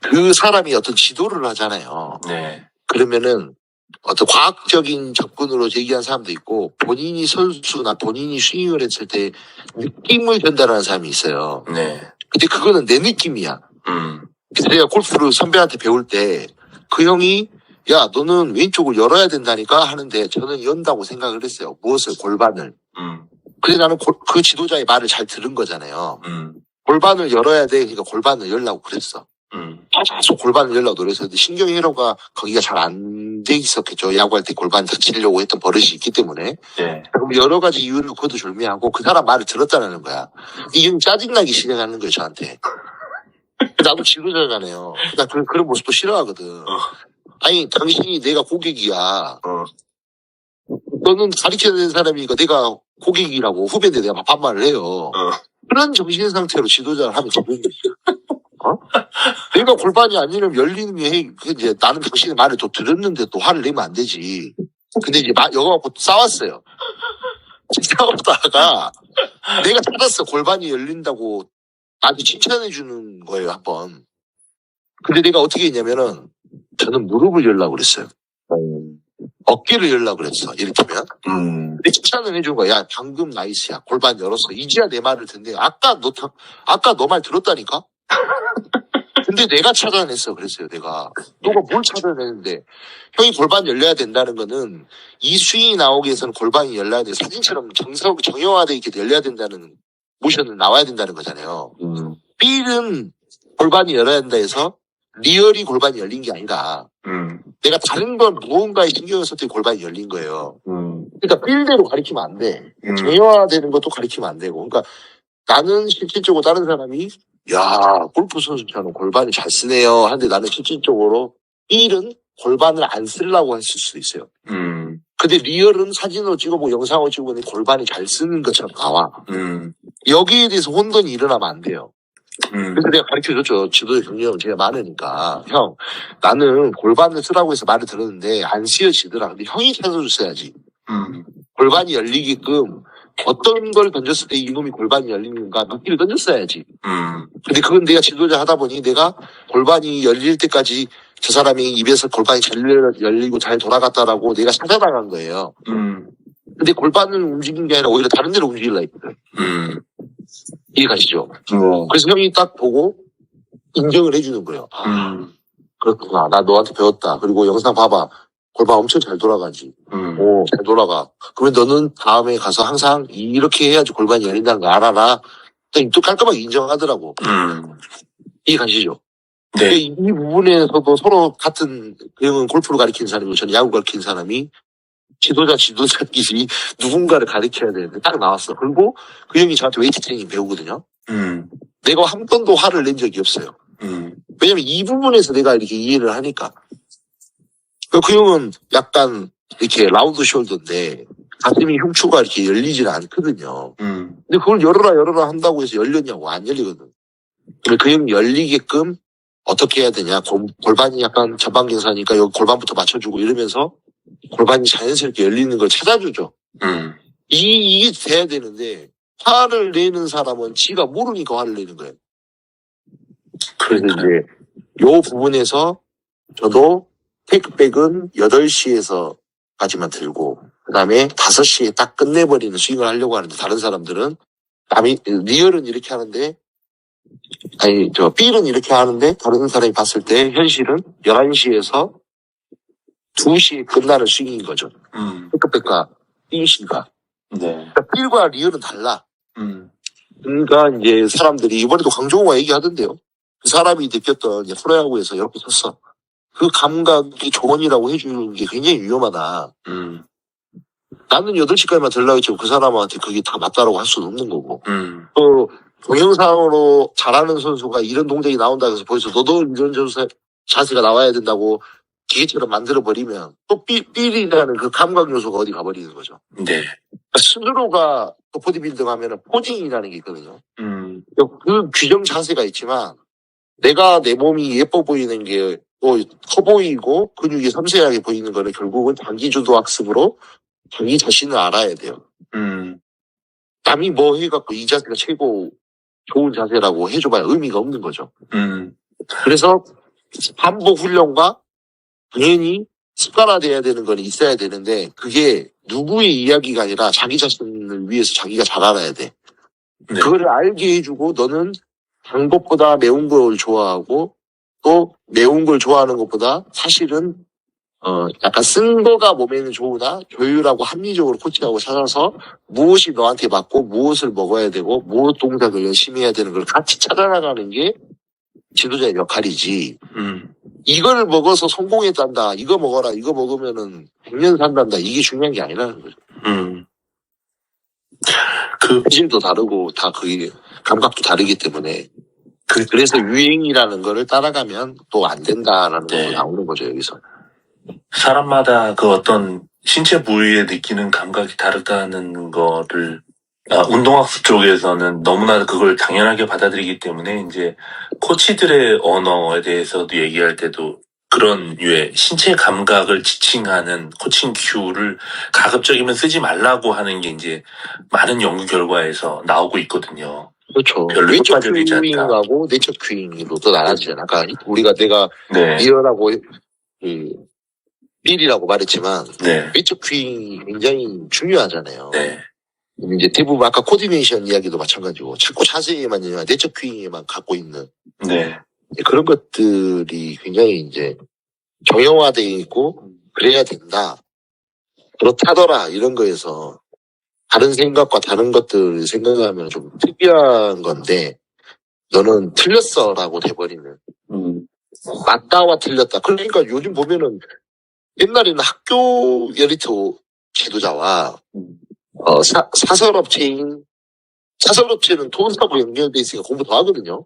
그 사람이 어떤 지도를 하잖아요. 네. 그러면은 어떤 과학적인 접근으로 얘기한 사람도 있고 본인이 선수나 본인이 스윙을 했을 때 느낌을 전달하는 사람이 있어요. 네. 근데 그거는 내 느낌이야. 그래서 내가 골프를 선배한테 배울 때 그 형이 야 너는 왼쪽을 열어야 된다니까 하는데 저는 연다고 생각을 했어요. 무엇을? 골반을. 근데 나는 그 지도자의 말을 잘 들은 거잖아요. 골반을 열어야 돼. 그러니까 골반을 열라고 그랬어. 계속 골반을 열라고 노력했는데 신경의 회로가 거기가 잘 안 돼 있었겠죠. 야구할 때 골반 다치려고 했던 버릇이 있기 때문에. 네. 그럼 여러 가지 이유를 거두절미하고 그 사람 말을 들었다는 거야. 이 형이 짜증나기 시작하는 거예요, 저한테. 나도 지도자잖아요. 나 그런 모습도 싫어하거든. 아니, 당신이 내가 고객이야. 너는 가르쳐야 되는 사람이니까 내가 고객이라고 후배인데 내가 반말을 해요. 그런 정신 상태로 지도자를 하면 되는 거지. 내가 골반이 아니면 열리는 게 이제 나는 당신의 말을 또 들었는데 또 화를 내면 안 되지. 근데 이제 여가 갖고 싸웠어요. 싸웠다가 내가 찾았어. 골반이 열린다고 나한테 칭찬해 주는 거예요, 한번. 근데 내가 어떻게 했냐면은 저는 무릎을 열라고 그랬어요. 어깨를 열라고 그랬어. 이를테면. 근데 칭찬을 해준 거야. 야, 방금 나이스야. 골반 열었어. 이제야 내 말을 듣네. 아까 너 말 들었다니까? 근데 내가 차단했어. 그랬어요, 내가. 너가 뭘 차단했는데. 형이 골반 열려야 된다는 거는 이 스윙이 나오기 위해서는 골반이 열려야 돼. 사진처럼 정형화되어 있게 열려야 된다는 모션은 나와야 된다는 거잖아요. 필은 골반이 열어야 된다 해서 리얼이 골반이 열린 게 아니라 내가 다른 건 무언가에 신경을 썼더니 골반이 열린 거예요. 그러니까 필대로 가리키면 안 돼. 정형화되는 것도 가리키면 안 되고. 그러니까 나는 실질적으로 다른 사람이 야 골프 선수처럼 골반을 잘 쓰네요 하는데 나는 실질적으로 필은 골반을 안 쓰려고 했을 수도 있어요. 근데 리얼은 사진으로 찍어보고 영상으로 찍어보니 골반이 잘 쓰는 것처럼 나와. 여기에 대해서 혼돈이 일어나면 안 돼요. 그래서 내가 가르쳐줬죠. 지도의 경력은 제가 많으니까. 형, 나는 골반을 쓰라고 해서 말을 들었는데 안 쓰여지더라. 근데 형이 찾아줬어야지. 골반이 열리게끔 어떤 걸 던졌을 때 이놈이 골반이 열리는가 느끼를 던졌어야지. 근데 그건 내가 지도자 하다 보니 내가 골반이 열릴 때까지 저 사람이 입에서 골반이 잘 열리고 잘 돌아갔다라고 내가 찾아나간 거예요. 근데 골반을 움직인 게 아니라 오히려 다른 데로 움직이려 했거든. 이해 가시죠? 그래서 형이 딱 보고 인정을 해주는 거예요. 그렇구나. 나 너한테 배웠다. 그리고 영상 봐봐. 골반 엄청 잘 돌아가지. 오, 잘 돌아가. 그러면 너는 다음에 가서 항상 이렇게 해야지 골반이 열린다는 거 알아라. 또 깔끔하게 인정하더라고. 이해 가시죠? 네. 이 부분에서도 서로 같은, 그 형은 골프를 가르치는 사람이고 저는 야구 가르치는 사람이 지도자끼리 누군가를 가르쳐야 되는데 딱 나왔어. 그리고 그 형이 저한테 웨이트 트레이닝 배우거든요. 내가 한 번도 화를 낸 적이 없어요. 왜냐면 이 부분에서 내가 이렇게 이해를 하니까. 그 형은 약간 이렇게 라운드 숄더인데 가슴이 흉추가 이렇게 열리질 않거든요. 근데 그걸 열어라 한다고 해서 열렸냐고 안 열리거든. 근데 그 형이 열리게끔 어떻게 해야 되냐. 골반이 약간 전방경사니까 여기 골반부터 맞춰주고 이러면서 골반이 자연스럽게 열리는 걸 찾아주죠. 이게 돼야 되는데 화를 내는 사람은 지가 모르니까 화를 내는 거예요. 그래서 이제 요 부분에서 저도 테이크백은 8시에서 까지만 들고 그다음에 5시에 딱 끝내버리는 스윙을 하려고 하는데 다른 사람들은 리얼은 이렇게 하는데 필은 이렇게 하는데 다른 사람이 봤을 때 현실은 11시에서 2시에 끝나는 스윙인 거죠. 테이크백과 필시가. 네. 그러니까 필과 리얼은 달라. 그러니까 이제 사람들이 이번에도 강정호가 얘기하던데요. 그 사람이 느꼈던 프로야구에서 이렇게 쳤어. 그 감각이 조언이라고 해주는 게 굉장히 위험하다. 나는 8시까지만 들라고 했지만 그 사람한테 그게 다 맞다라고 할 수는 없는 거고. 또 동영상으로 잘하는 선수가 이런 동작이 나온다 해서 보여서 너도 이런 자세가 나와야 된다고 기계처럼 만들어버리면 또 삘이라는 그 감각 요소가 어디 가버리는 거죠. 네. 스스로가 보디빌딩 하면은 포징이라는 게 있거든요. 그 규정 자세가 있지만 내가 내 몸이 예뻐 보이는 게 또 커 보이고 근육이 섬세하게 보이는 거를 결국은 장기주도 학습으로 자기 자신을 알아야 돼요. 남이 뭐 해갖고 이 자세가 최고 좋은 자세라고 해줘봐야 의미가 없는 거죠. 그래서 반복 훈련과 당연히 습관화돼야 되는 건 있어야 되는데 그게 누구의 이야기가 아니라 자기 자신을 위해서 자기가 잘 알아야 돼. 네. 그거를 알게 해주고 너는 단 것보다 매운 걸 좋아하고 또 매운 걸 좋아하는 것보다 사실은 약간 쓴 거가 몸에는 좋으나 조율하고 합리적으로 코치하고 찾아서 무엇이 너한테 맞고 무엇을 먹어야 되고 무엇 동작을 열심히 해야 되는 걸 같이 찾아나가는 게 지도자의 역할이지. 이걸 먹어서 성공했단다. 이거 먹어라. 이거 먹으면은 100년 산단다. 이게 중요한 게 아니라는 거죠. 현실도 다르고 다 그게 감각도 다르기 때문에 그래서 유행이라는 거를 따라가면 또 안 된다라는 거 나오는 거죠 여기서. 사람마다 그 어떤 신체 부위에 느끼는 감각이 다르다는 거를 운동학습 쪽에서는 너무나 그걸 당연하게 받아들이기 때문에 이제 코치들의 언어에 대해서도 얘기할 때도 그런 유의 신체 감각을 지칭하는 코칭 큐를 가급적이면 쓰지 말라고 하는 게 이제 많은 연구 결과에서 나오고 있거든요. 그렇죠. 별로 외적 효과적이지 않다. 큐잉하고 내적 큐잉으로 또 나눠지잖아. 아까 내가 네. 리얼하고 필이라고 말했지만 네. 외적 큐잉이 굉장히 중요하잖아요. 네. 이제 대부분 아까 코디네이션 이야기도 마찬가지고 자꾸 자세히만 내적 큐잉에만 갖고 있는 네. 그런 것들이 굉장히 이제 정형화되어 있고 그래야 된다. 그렇다더라 이런 거에서 다른 생각과 다른 것들을 생각하면 좀 특이한 건데 너는 틀렸어라고 돼버리는 맞다와 틀렸다. 그러니까 요즘 보면은 옛날에는 학교 엘리트 지도자와 사설업체는 돈 사고 연결돼 있으니까 공부 더 하거든요.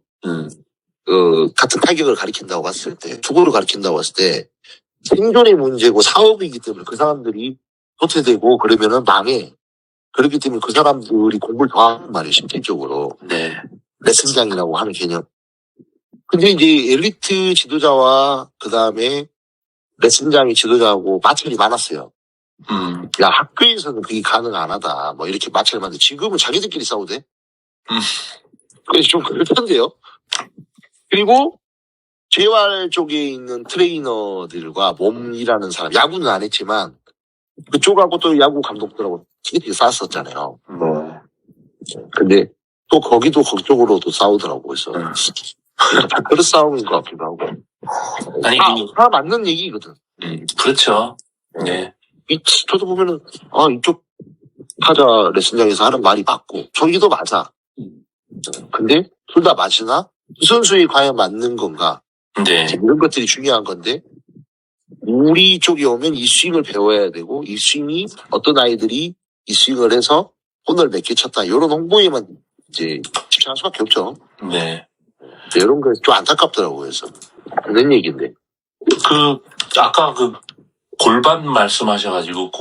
같은 타격을 가리킨다고 봤을 때, 투구를 가리킨다고 봤을 때 생존의 문제고 사업이기 때문에 그 사람들이 도태되고 그러면은 망해. 그렇기 때문에 그 사람들이 공부를 더 하는 말이에요, 실질적으로. 네. 레슨장이라고 하는 개념. 근데 이제 엘리트 지도자와 그 다음에 레슨장의 지도자하고 마찰이 많았어요. 야, 학교에서는 그게 가능 안 하다. 뭐 이렇게 마찰을 만드는데 지금은 자기들끼리 싸우대. 그래서 좀 그렇던데요. 그리고 재활 쪽에 있는 트레이너들과 몸이라는 사람, 야구는 안 했지만 그쪽하고 또 야구 감독들하고 되게 싸웠었잖아요. 근데 또 거기도 그쪽으로도 싸우더라고요. 그래서 그런 싸움인 것 같기도 하고. 아니, 다 맞는 얘기거든. 그렇죠. 네. 저도 보면은, 이쪽 타자 레슨장에서 하는 말이 맞고, 저기도 맞아. 근데, 둘 다 맞으나, 이 선수에 과연 맞는 건가? 네. 이런 것들이 중요한 건데, 우리 쪽에 오면 이 스윙을 배워야 되고, 이 스윙이 어떤 아이들이 이 스윙을 해서 혼을 몇 개 쳤다. 이런 홍보에만 이제 집중할 수밖에 없죠. 네. 이런 거 좀 안타깝더라고요. 그래서. 그런 얘기인데. 아까 골반 말씀하셔가지고,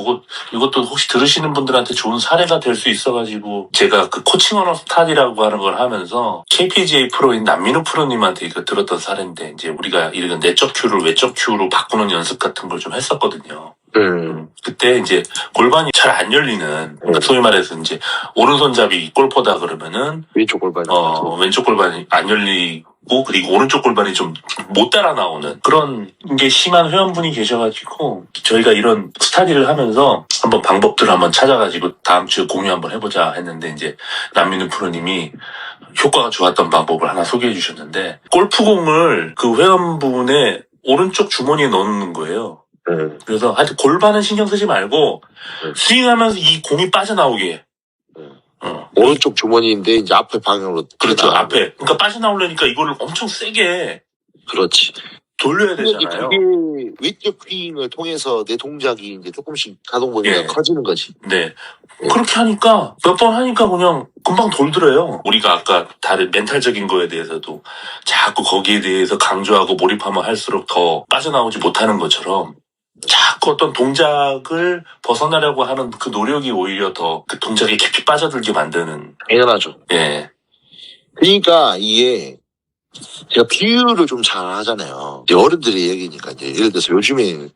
이것도 혹시 들으시는 분들한테 좋은 사례가 될 수 있어가지고, 제가 코칭 언어 스타디라고 하는 걸 하면서, KPGA 프로인 남민우 프로님한테 이거 들었던 사례인데, 이제 우리가 이런 내적 큐를 외적 큐로 바꾸는 연습 같은 걸 좀 했었거든요. 그때 이제 골반이 잘 안 열리는, 소위 말해서 이제 오른손잡이 골퍼다 그러면은, 왼쪽 골반이. 왼쪽 골반이 안 열리고, 그리고 오른쪽 골반이 좀 못 따라 나오는 그런 게 심한 회원분이 계셔가지고, 저희가 이런 스타디를 하면서 한번 방법들을 한번 찾아가지고 다음 주에 공유 한번 해보자 했는데, 이제 남민우 프로님이 효과가 좋았던 방법을 하나 소개해 주셨는데, 골프공을 그 회원분의 오른쪽 주머니에 넣는 거예요. 그래서 하여튼 골반은 신경 쓰지 말고 스윙하면서 이 공이 빠져나오게. 오른쪽 주머니인데 이제 앞에 방향으로. 그렇죠. 앞에. 그러니까 빠져나오려니까 이거를 엄청 세게. 그렇지. 돌려야 되잖아요. 그게 왼쪽 스윙을 통해서 내 동작이 이제 조금씩 가동 범위가 예. 커지는 거지. 네. 그렇게 하니까 몇 번 하니까 그냥 금방 돌더래요. 우리가 아까 다른 멘탈적인 거에 대해서도 자꾸 거기에 대해서 강조하고 몰입하면 할수록 더 빠져나오지 못하는 것처럼, 자꾸 어떤 동작을 벗어나려고 하는 그 노력이 오히려 더 그 동작에 깊이 빠져들게 만드는. 당연하죠. 예. 그러니까 이게 제가 비유를 좀 잘 하잖아요. 이제 어른들의 얘기니까, 이제 예를 들어서 요즘에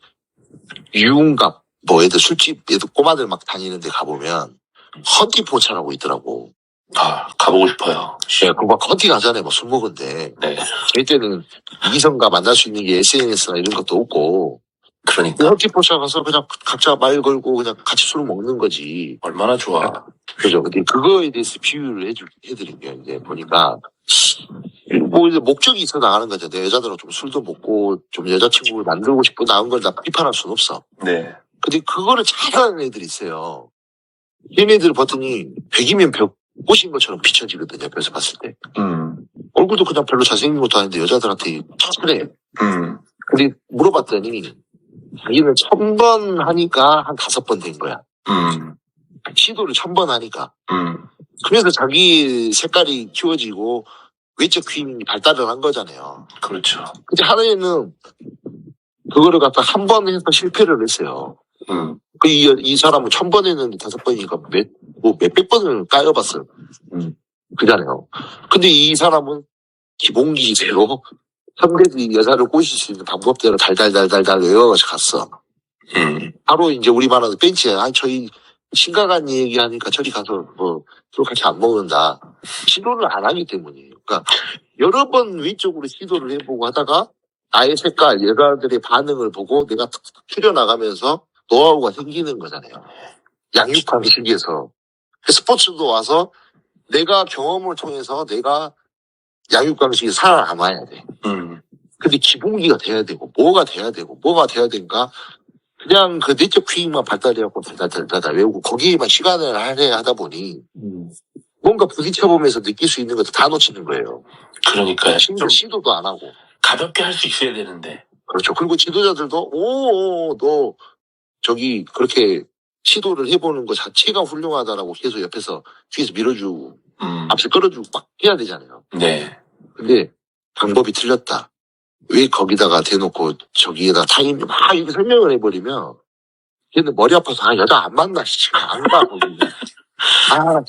유흥갑 예를 들어 술집 얘도 꼬마들 막 다니는데 가보면 헌팅포차라고 있더라고. 가보고 싶어요. 네, 그거 막 헌팅 하잖아요. 술 먹은데. 네. 저희 때는 이성과 만날 수 있는 게 SNS나 이런 것도 없고, 그러니까 헌팅포차 가서 그냥 각자 말 걸고 그냥 같이 술을 먹는 거지. 얼마나 좋아. 그죠. 근데 그거에 대해서 비유를 해드린 게, 이제 보니까, 이제 목적이 있어 나가는 거죠. 내 여자들은 좀 술도 먹고, 좀 여자친구를 만들고 싶고 나온 걸 다 비판할 수는 없어. 네. 근데 그거를 잘하는 애들이 있어요. 얘네들 봤더니 100이면 100 꼬신 것처럼 비춰지거든요. 옆에서 봤을 때. 얼굴도 그냥 별로 잘생긴 것도 아닌데 여자들한테 착해. 근데 물어봤더니 자기는 1000번 하니까 한 5번 된 거야. 시도를 1000번 하니까. 그래서 자기 색깔이 키워지고 외적 퀸이 발달을 한 거잖아요. 그렇죠. 근데 하나에는 그거를 갖다 한 번 해서 실패를 했어요. 이 사람은 1000번 했는데 5번이니까 몇백 번을 까여봤어요. 그잖아요. 근데 이 사람은 기본기대로 상대들이 여자를 꼬실 수 있는 방법대로 달달달달달 외워가지고 갔어. 바로 이제 우리 말하는 벤치에, 저희 심각한 얘기하니까 저리 가서 술 같이 안 먹는다. 시도를 안 하기 때문이에요. 그러니까 여러 번 위쪽으로 시도를 해보고 하다가 나의 색깔, 여자들의 반응을 보고 내가 툭툭 추려나가면서 노하우가 생기는 거잖아요. 양육 방식에서. 스포츠도 와서 내가 경험을 통해서 내가 양육 방식이 살아남아야 돼. 근데 기본기가 돼야 되고, 뭐가 돼야 되는가? 그냥 그 내적 퀴잉만 발달해갖고 달달달달 외우고 거기에만 시간을 할애하다 보니 뭔가 부딪혀보면서 느낄 수 있는 것도 다 놓치는 거예요. 그러니까요. 심지어 시도도 안 하고. 가볍게 할 수 있어야 되는데. 그렇죠. 그리고 지도자들도 너 저기 그렇게 시도를 해보는 것 자체가 훌륭하다라고 계속 옆에서 뒤에서 밀어주고 앞에 끌어주고 막 해야 되잖아요. 네. 근데 방법이 틀렸다. 왜 거기다가 대놓고 저기에다 타임 막 이렇게 설명을 해버리면 걔는 머리 아파서 여자 안 만나 안 가.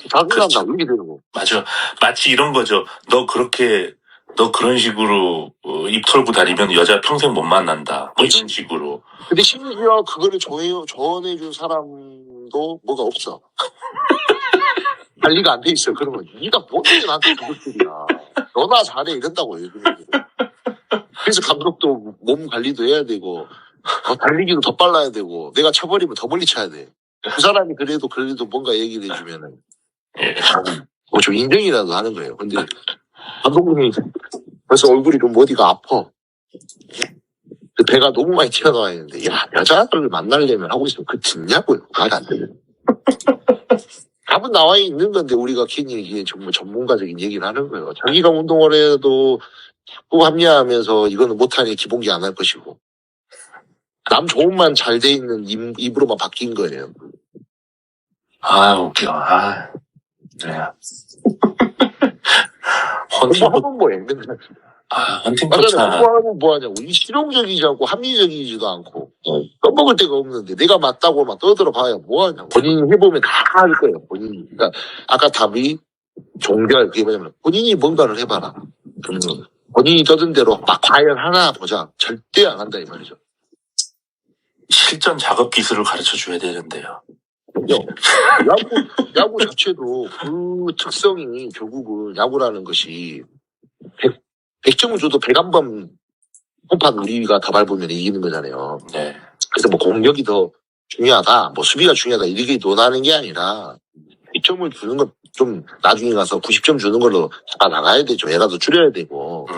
짜증난다. 이렇게 되는 거. 맞아. 마치 이런 거죠. 너 그런 식으로 입 털고 다니면 여자 평생 못 만난다. 뭐 이런 식으로. 근데 심지어 그거를 조언해준 사람도 뭐가 없어. 관리가 안 돼 있어. 그러면 네가 뭔데 나한테 그것들이야. 너나 잘해 이런다고 요즘에. 그래서 감독도 몸 관리도 해야 되고 달리기도 더 빨라야 되고 내가 쳐버리면 더 멀리 쳐야 돼. 그 사람이 그래도 뭔가 얘기를 해주면은 좀 인정이라도 하는 거예요. 근데 감독님이 벌써 얼굴이 좀 어디가 아파. 그 배가 너무 많이 튀어나와 있는데, 야, 여자를 만나려면 하고 있으면 그 듣냐고요. 말이 안 되는. 답은 나와 있는 건데, 우리가 괜히 이게 정말 전문가적인 얘기를 하는 거예요. 자기가 운동을 해도 자꾸 합리화하면서 이거는 못하니 기본기 안 할 것이고. 남 좋은만 잘 돼 있는 입으로만 바뀐 거예요. 아, 웃겨. 아, 네. 헌팅, 공부하면 뭐해, 맨날. 헌팅 맞아요. 포차. 공부하면 뭐하냐고. 이 실용적이지 않고 합리적이지도 않고. 떠먹을 데가 없는데 내가 맞다고 막 떠들어 봐야 뭐하냐고. 본인이 해보면 다 할 거예요, 본인이. 그러니까 아까 답이 종결, 그게 뭐냐면 본인이 뭔가를 해봐라. 그러면 본인이 떠든 대로 막 과연 하나 보자. 절대 안 한다, 이 말이죠. 실전 작업 기술을 가르쳐 줘야 되는데요. 야구 자체도 그 특성이 결국은 야구라는 것이 100점을 줘도 101번 홈판 우리가 더 밟으면 이기는 거잖아요. 네. 그래서 뭐 공격이 더 중요하다, 뭐 수비가 중요하다 이렇게 논하는 게 아니라 100점을 주는 건 좀 나중에 가서 90점 주는 걸로 다 나가야 되죠. 애라도 줄여야 되고.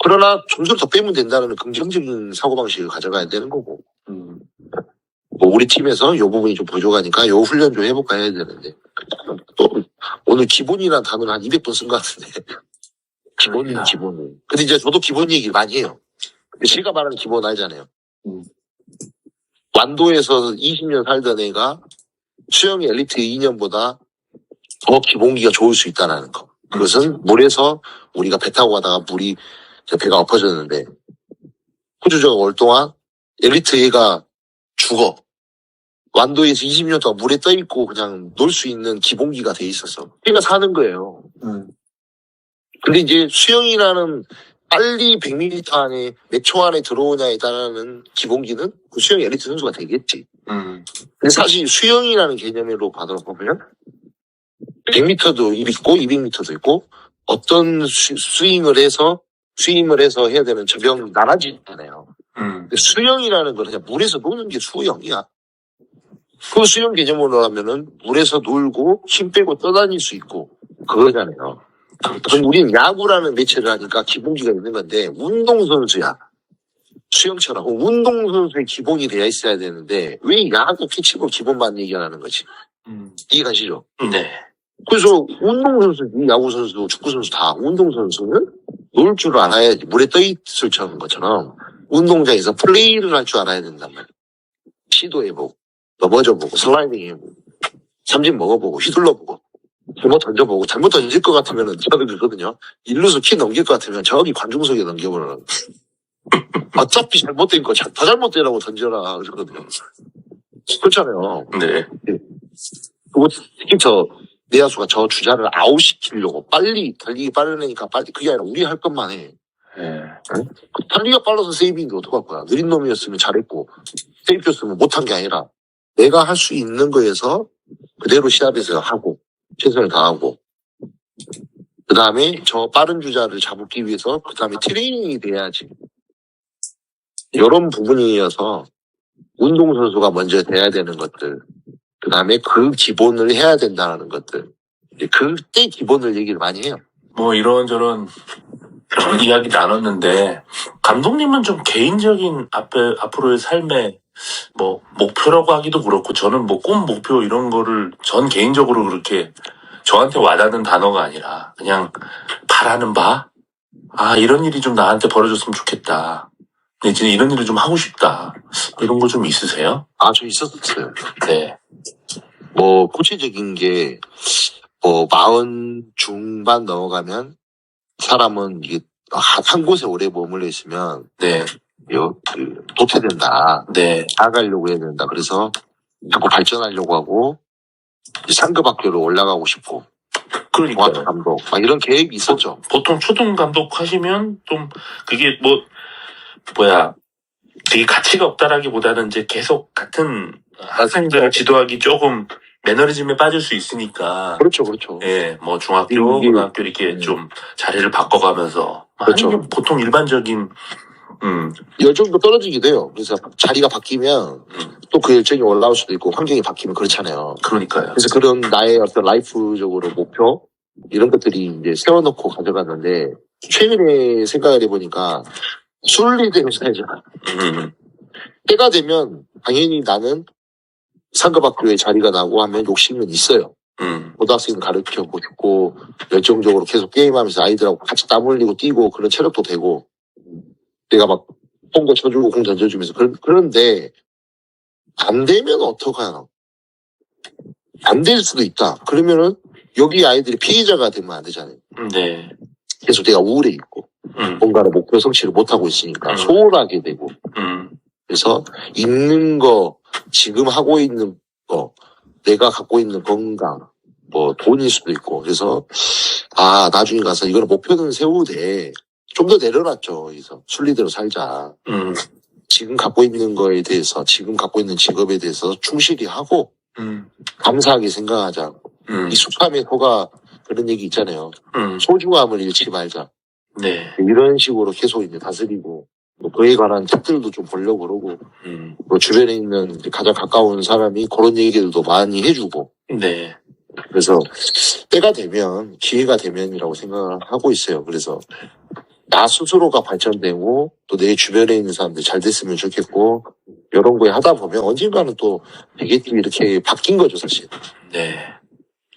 그러나 점수를 더 빼면 된다는 긍정적인 사고방식을 가져가야 되는 거고. 뭐 우리 팀에서 요 부분이 좀 부족하니까 요 훈련 좀 해볼까 해야 되는데 또 오늘 기본이라는 단어를 한 200번 쓴 것 같은데 기본은 기본은. 근데 이제 저도 기본 얘기를 많이 해요. 제가 말하는 기본 알잖아요. 완도에서 20년 살던 애가 수영 엘리트 2년보다 더 기본기가 좋을 수 있다는 거. 그것은 물에서 우리가 배 타고 가다가 배가 엎어졌는데 호주저가 올 동안 엘리트 애가 죽어. 완도에서 20년 동안 물에 떠있고 그냥 놀 수 있는 기본기가 돼 있었어. 걔가 사는 거예요. 근데 이제 수영이라는 빨리 100m 안에 몇 초 안에 들어오냐에 따른 기본기는 그 수영 엘리트 선수가 되겠지. 근데 사실 수영이라는 개념으로 받아보면 100m도 있고 200m도 있고 어떤 스윙을 해서 해야 되는 저병이 나눠지잖아요. 근데 수영이라는 건 그냥 물에서 노는 게 수영이야. 그 수영 개념으로 하면은 물에서 놀고 힘 빼고 떠다닐 수 있고 그거잖아요. 그럼 우리는 야구라는 매체를 하니까 기본기가 있는 건데 운동선수야. 수영처럼 운동선수의 기본이 되어 있어야 되는데 왜 야구 피치고 기본만 얘기하는 거지? 이해가시죠? 네. 그래서 운동선수, 야구선수, 축구선수 다 운동선수는 놀 줄 알아야지. 물에 떠있을 것처럼 운동장에서 플레이를 할 줄 알아야 된단 말이야. 시도해보고 넘어져보고 슬라이딩 해보고 삼진 먹어보고 휘둘러보고 잘못 던져보고 잘못 던질 것 같으면은 저도 그러거든요. 일루수 키 넘길 것 같으면 저기 관중석에 넘겨버려. 어차피 잘못된 거 더 잘못되라고 던져라 그러거든요. 그렇잖아요. 네. 그거 특히 내야수가 저 주자를 아웃시키려고 빨리 달리기 빠르니까 빨리 그게 아니라 우리 할 것만 해. 네. 달리기가 빨라서 세이브인데 어떡할 거야. 느린 놈이었으면 잘했고 세이브였으면 못한 게 아니라 내가 할 수 있는 거에서 그대로 시합에서 하고 최선을 다하고 그 다음에 저 빠른 주자를 잡기 위해서 그 다음에 트레이닝이 돼야지. 이런 부분이어서 운동선수가 먼저 돼야 되는 것들 그 다음에 그 기본을 해야 된다는 것들 그때 기본을 얘기를 많이 해요. 뭐 이런저런 이야기 나눴는데 감독님은 좀 개인적인 앞으로의 삶의 뭐 목표라고 하기도 그렇고 저는 뭐 꿈 목표 이런 거를 전 개인적으로 그렇게 저한테 와닿는 단어가 아니라 그냥 바라는 바 이런 일이 좀 나한테 벌어졌으면 좋겠다. 진짜 이런 일을 좀 하고 싶다. 이런 거 좀 있으세요? 저 있었어요. 네. 뭐 구체적인 게 뭐 40 중반 넘어가면 사람은 이게 한 곳에 오래 머물러 있으면 네. 도태된다. 네. 나아가려고 해야 된다. 그래서 자꾸 발전하려고 하고 상급 학교로 올라가고 싶고 그러니까요. 종합 감독 막 이런 계획이 있었죠. 보통 초등 감독 하시면 좀 그게 되게 가치가 없다라기보다는 이제 계속 같은 학생들을 지도하기 조금 매너리즘에 빠질 수 있으니까. 그렇죠, 그렇죠. 예, 뭐 중학교, 고등학교 이렇게 좀 자리를 바꿔가면서. 그렇죠. 아니면 보통 일반적인 열정도 떨어지게 돼요. 그래서 자리가 바뀌면 또 그 열정이 올라올 수도 있고 환경이 바뀌면 그렇잖아요. 그러니까요. 그래서 그런 나의 어떤 라이프적으로 목표 이런 것들이 이제 세워놓고 가져갔는데 최근에 생각을 해보니까 순리대로 살자. 음, 때가 되면 당연히 나는 상급학교에 자리가 나고 하면 욕심은 있어요. 고등학생 가르쳐보고 싶고 열정적으로 계속 게임하면서 아이들하고 같이 땀 흘리고 뛰고 그런 체력도 되고 내가 막 홈거 쳐주고 공 던져주면서 그런데 안 되면 어떡하나. 안 될 수도 있다. 그러면은 여기 아이들이 피해자가 되면 안 되잖아요. 네. 계속 내가 우울해 있고 뭔가를 목표 성취를 못하고 있으니까 소홀하게 되고 그래서 있는 거 지금 하고 있는 거 내가 갖고 있는 건강 뭐 돈일 수도 있고 그래서 나중에 가서 이거는 목표는 세우되 좀 더 내려놨죠. 그래서 순리대로 살자. 지금 갖고 있는 거에 대해서 지금 갖고 있는 직업에 대해서 충실히 하고 감사하게 생각하자. 익숙함에 속아 그런 얘기 있잖아요. 소중함을 잃지 말자. 네. 이런 식으로 계속 이제 다스리고 뭐 그에 관한 책들도 좀 보려고 그러고 뭐 주변에 있는 가장 가까운 사람이 그런 얘기들도 많이 해주고 네. 그래서 때가 되면 기회가 되면이라고 생각을 하고 있어요. 그래서 나 스스로가 발전되고 또 내 주변에 있는 사람들 잘 됐으면 좋겠고 이런 거에 하다 보면 언젠가는 또 되겠지 이렇게 바뀐 거죠 사실. 네.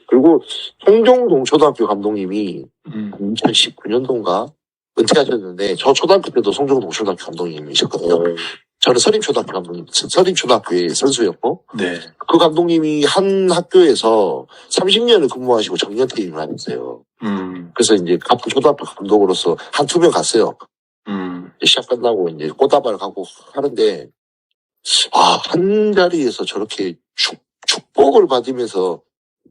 그리고 송정동 초등학교 감독님이 2019년도인가 은퇴하셨는데 저 초등학교 때도 송정동 초등학교 감독님이셨거든요. 저는 서림초등학교의 선수였고 네. 그 감독님이 한 학교에서 30년을 근무하시고 정년퇴임을 하셨어요. 그래서 이제 같은 초등학교 감독으로서 한 2명 갔어요. 시합 끝나고 이제 꽃다발 가고 하는데 한 자리에서 저렇게 축복을 받으면서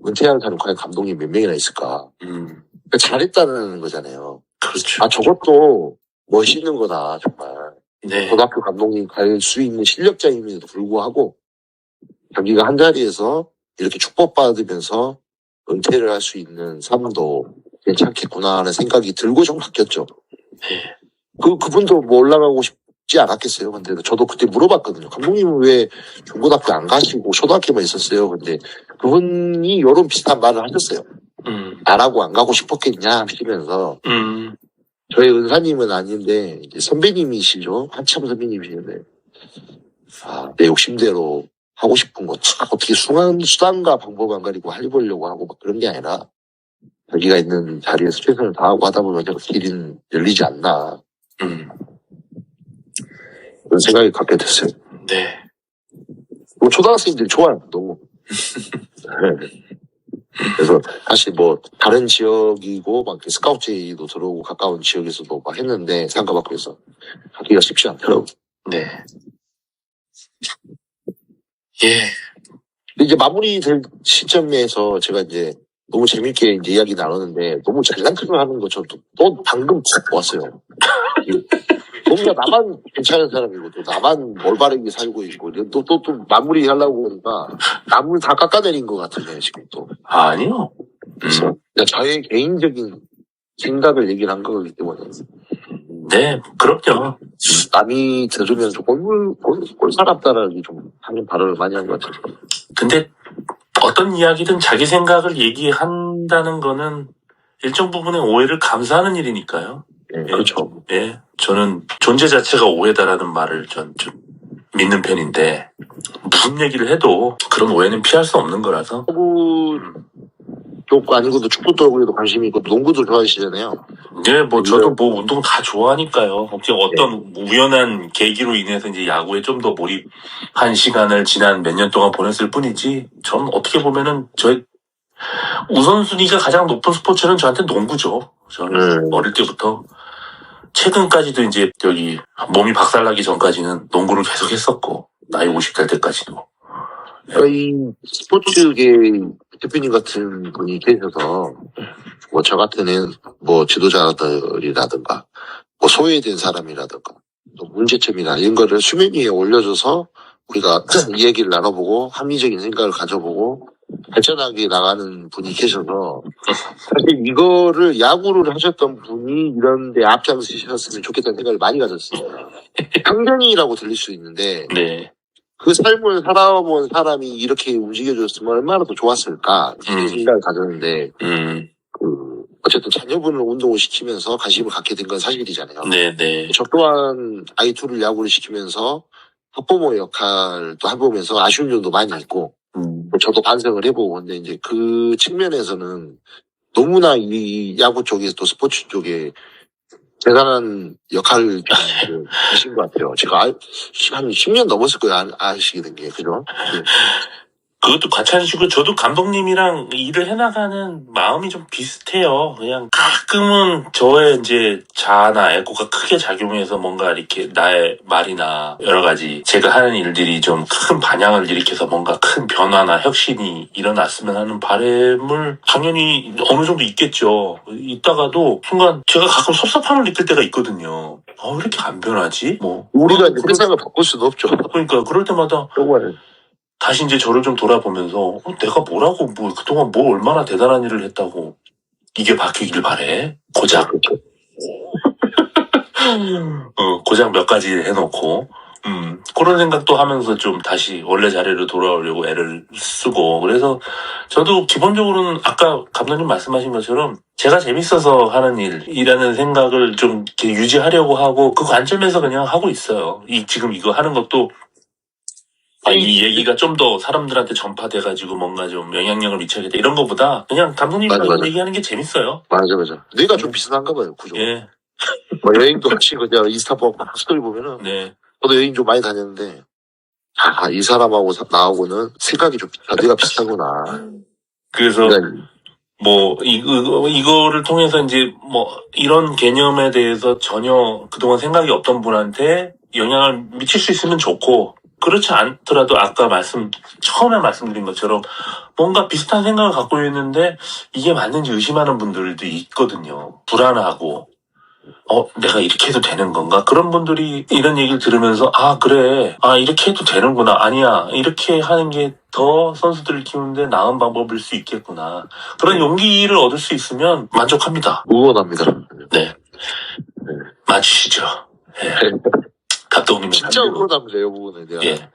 은퇴하는 사람 과연 감독님 몇 명이나 있을까? 그러니까 잘했다는 거잖아요. 그렇죠. 저것도 멋있는 거다 정말. 네. 고등학교 감독님 갈 수 있는 실력자임에도 불구하고 자기가 한 자리에서 이렇게 축복받으면서 은퇴를 할 수 있는 삶도 괜찮겠구나 하는 생각이 들고 좀 바뀌었죠. 네. 그분도 뭐 올라가고 싶지 않았겠어요. 근데 저도 그때 물어봤거든요. 감독님은 왜 중고등학교 안 가시고 초등학교만 있었어요. 근데 그분이 이런 비슷한 말을 하셨어요. 나라고 안 가고 싶었겠냐 하시면서 저희 은사님은 아닌데 이제 선배님이시죠. 한참 선배님이시는데 내 욕심대로 하고 싶은 거 어떻게 수단과 방법 안 가리고 해보려고 하고 막 그런 게 아니라 자기가 있는 자리에서 최선을 다하고 하다 보면 길은 열리지 않나 그런 생각이 갖게 됐어요. 네. 뭐 초등학생들이 좋아요. 너무. 그래서 사실 뭐 다른 지역이고 막 스카우트제의도 들어오고 가까운 지역에서도 막 했는데 상가받고해서 하기가 쉽지 않더라고. 네. 예. 이제 마무리될 시점에서 제가 이제 너무 재밌게 이제 이야기 나누는데 너무 잘난척을 하는 것처럼 또 방금 딱 왔어요. 뭔가 나만 괜찮은 사람이고 또 나만 올바르게 살고 있고 또 마무리 하려고 하니까 남을 다 깎아내린 것 같은데 지금 또. 아니요. 그래서 저의 개인적인 생각을 얘기를 한 거기 때문에. 네, 그럼요. 남이 들으면 좀 꼴사납다라는 좀 하는 발언을 많이 한 것 같아요. 근데 어떤 이야기든 자기 생각을 얘기한다는 거는 일정 부분의 오해를 감수하는 일이니까요. 네, 그렇죠. 예, 저는 존재 자체가 오해다라는 말을 전 좀 믿는 편인데 무슨 얘기를 해도 그런 오해는 피할 수 없는 거라서. 축구 쪽 아니고도 축구도 그래도 관심이 있고 농구도 좋아하시잖아요. 네, 뭐 저도 뭐 운동 다 좋아하니까요. 어떤 우연한 계기로 인해서 이제 야구에 좀 더 몰입한 시간을 지난 몇 년 동안 보냈을 뿐이지. 전 어떻게 보면은 저의 우선순위가 가장 높은 스포츠는 저한테 농구죠. 저는 어릴 때부터 최근까지도 이제 여기 몸이 박살나기 전까지는 농구를 계속 했었고 나이 50 될 때까지도. 저희 스포츠계 대표님 같은 분이 계셔서 뭐 저 같은 뭐 지도자들이라든가 뭐 소외된 사람이라든가 또 문제점이나 이런 거를 수면 위에 올려줘서 우리가 이 얘기를 나눠보고 합리적인 생각을 가져보고 발전하게 나가는 분이 계셔서 사실 이거를 야구를 하셨던 분이 이런데 앞장서셨으면 좋겠다는 생각을 많이 가졌어요. 편견이라고 들릴 수 있는데 네. 그 삶을 살아본 사람이 이렇게 움직여줬으면 얼마나 더 좋았을까 이런 생각을 가졌는데 어쨌든 자녀분을 운동을 시키면서 관심을 갖게 된 건 사실이잖아요. 네네. 저 또한 아이 둘을 야구를 시키면서 학부모 역할도 해보면서 아쉬운 점도 많이 있고, 저도 반성을 해보고, 근데 이제 그 측면에서는 너무나 이 야구 쪽에서 또 스포츠 쪽에 대단한 역할을 하신 것 같아요. 제가 한 10년 넘었을 거예요, 아시게 된 게, 그죠? 네. 그것도 과찬이시고 저도 감독님이랑 일을 해나가는 마음이 좀 비슷해요. 그냥 가끔은 저의 이제 자아나 에고가 크게 작용해서 뭔가 이렇게 나의 말이나 여러 가지 제가 하는 일들이 좀 큰 반향을 일으켜서 뭔가 큰 변화나 혁신이 일어났으면 하는 바람을 당연히 어느 정도 있겠죠. 있다가도 순간 제가 가끔 섭섭함을 느낄 때가 있거든요. 왜 이렇게 안 변하지? 우리가 이제 세상을 바꿀 수는 없죠. 그러니까 그럴 때마다 정말. 다시 이제 저를 좀 돌아보면서 내가 뭐라고 그동안 얼마나 대단한 일을 했다고 이게 바뀌길 바래. 고작 고작 몇 가지 해놓고 그런 생각도 하면서 좀 다시 원래 자리로 돌아오려고 애를 쓰고 그래서 저도 기본적으로는 아까 감독님 말씀하신 것처럼 제가 재밌어서 하는 일이라는 생각을 좀 이렇게 유지하려고 하고 그 관점에서 그냥 하고 있어요. 지금 이거 하는 것도 이 얘기가 좀 더 사람들한테 전파돼가지고 뭔가 좀 영향력을 미쳐야겠다 이런 거보다 그냥 감독님이랑 맞아. 얘기하는 게 재밌어요. 맞아. 내가 좀 비슷한가 봐요, 구조. 예. 여행도 같이 그냥 인스타 스토리 보면은 네. 저도 여행 좀 많이 다녔는데 이 사람하고 나하고는 생각이 좀 내가 비슷하구나. 그래서 그러니까 이거를 통해서 이제 이런 개념에 대해서 전혀 그동안 생각이 없던 분한테 영향을 미칠 수 있으면 좋고 그렇지 않더라도 아까 처음에 말씀드린 것처럼 뭔가 비슷한 생각을 갖고 있는데 이게 맞는지 의심하는 분들도 있거든요. 불안하고 내가 이렇게 해도 되는 건가? 그런 분들이 이런 얘기를 들으면서 그래 이렇게 해도 되는구나. 아니야 이렇게 하는 게 더 선수들을 키우는데 나은 방법일 수 있겠구나. 그런 용기를 얻을 수 있으면 만족합니다. 응원합니다. 네. 맞으시죠? 예. 감독님의 진짜 응원합니다, 이 부분은. 예.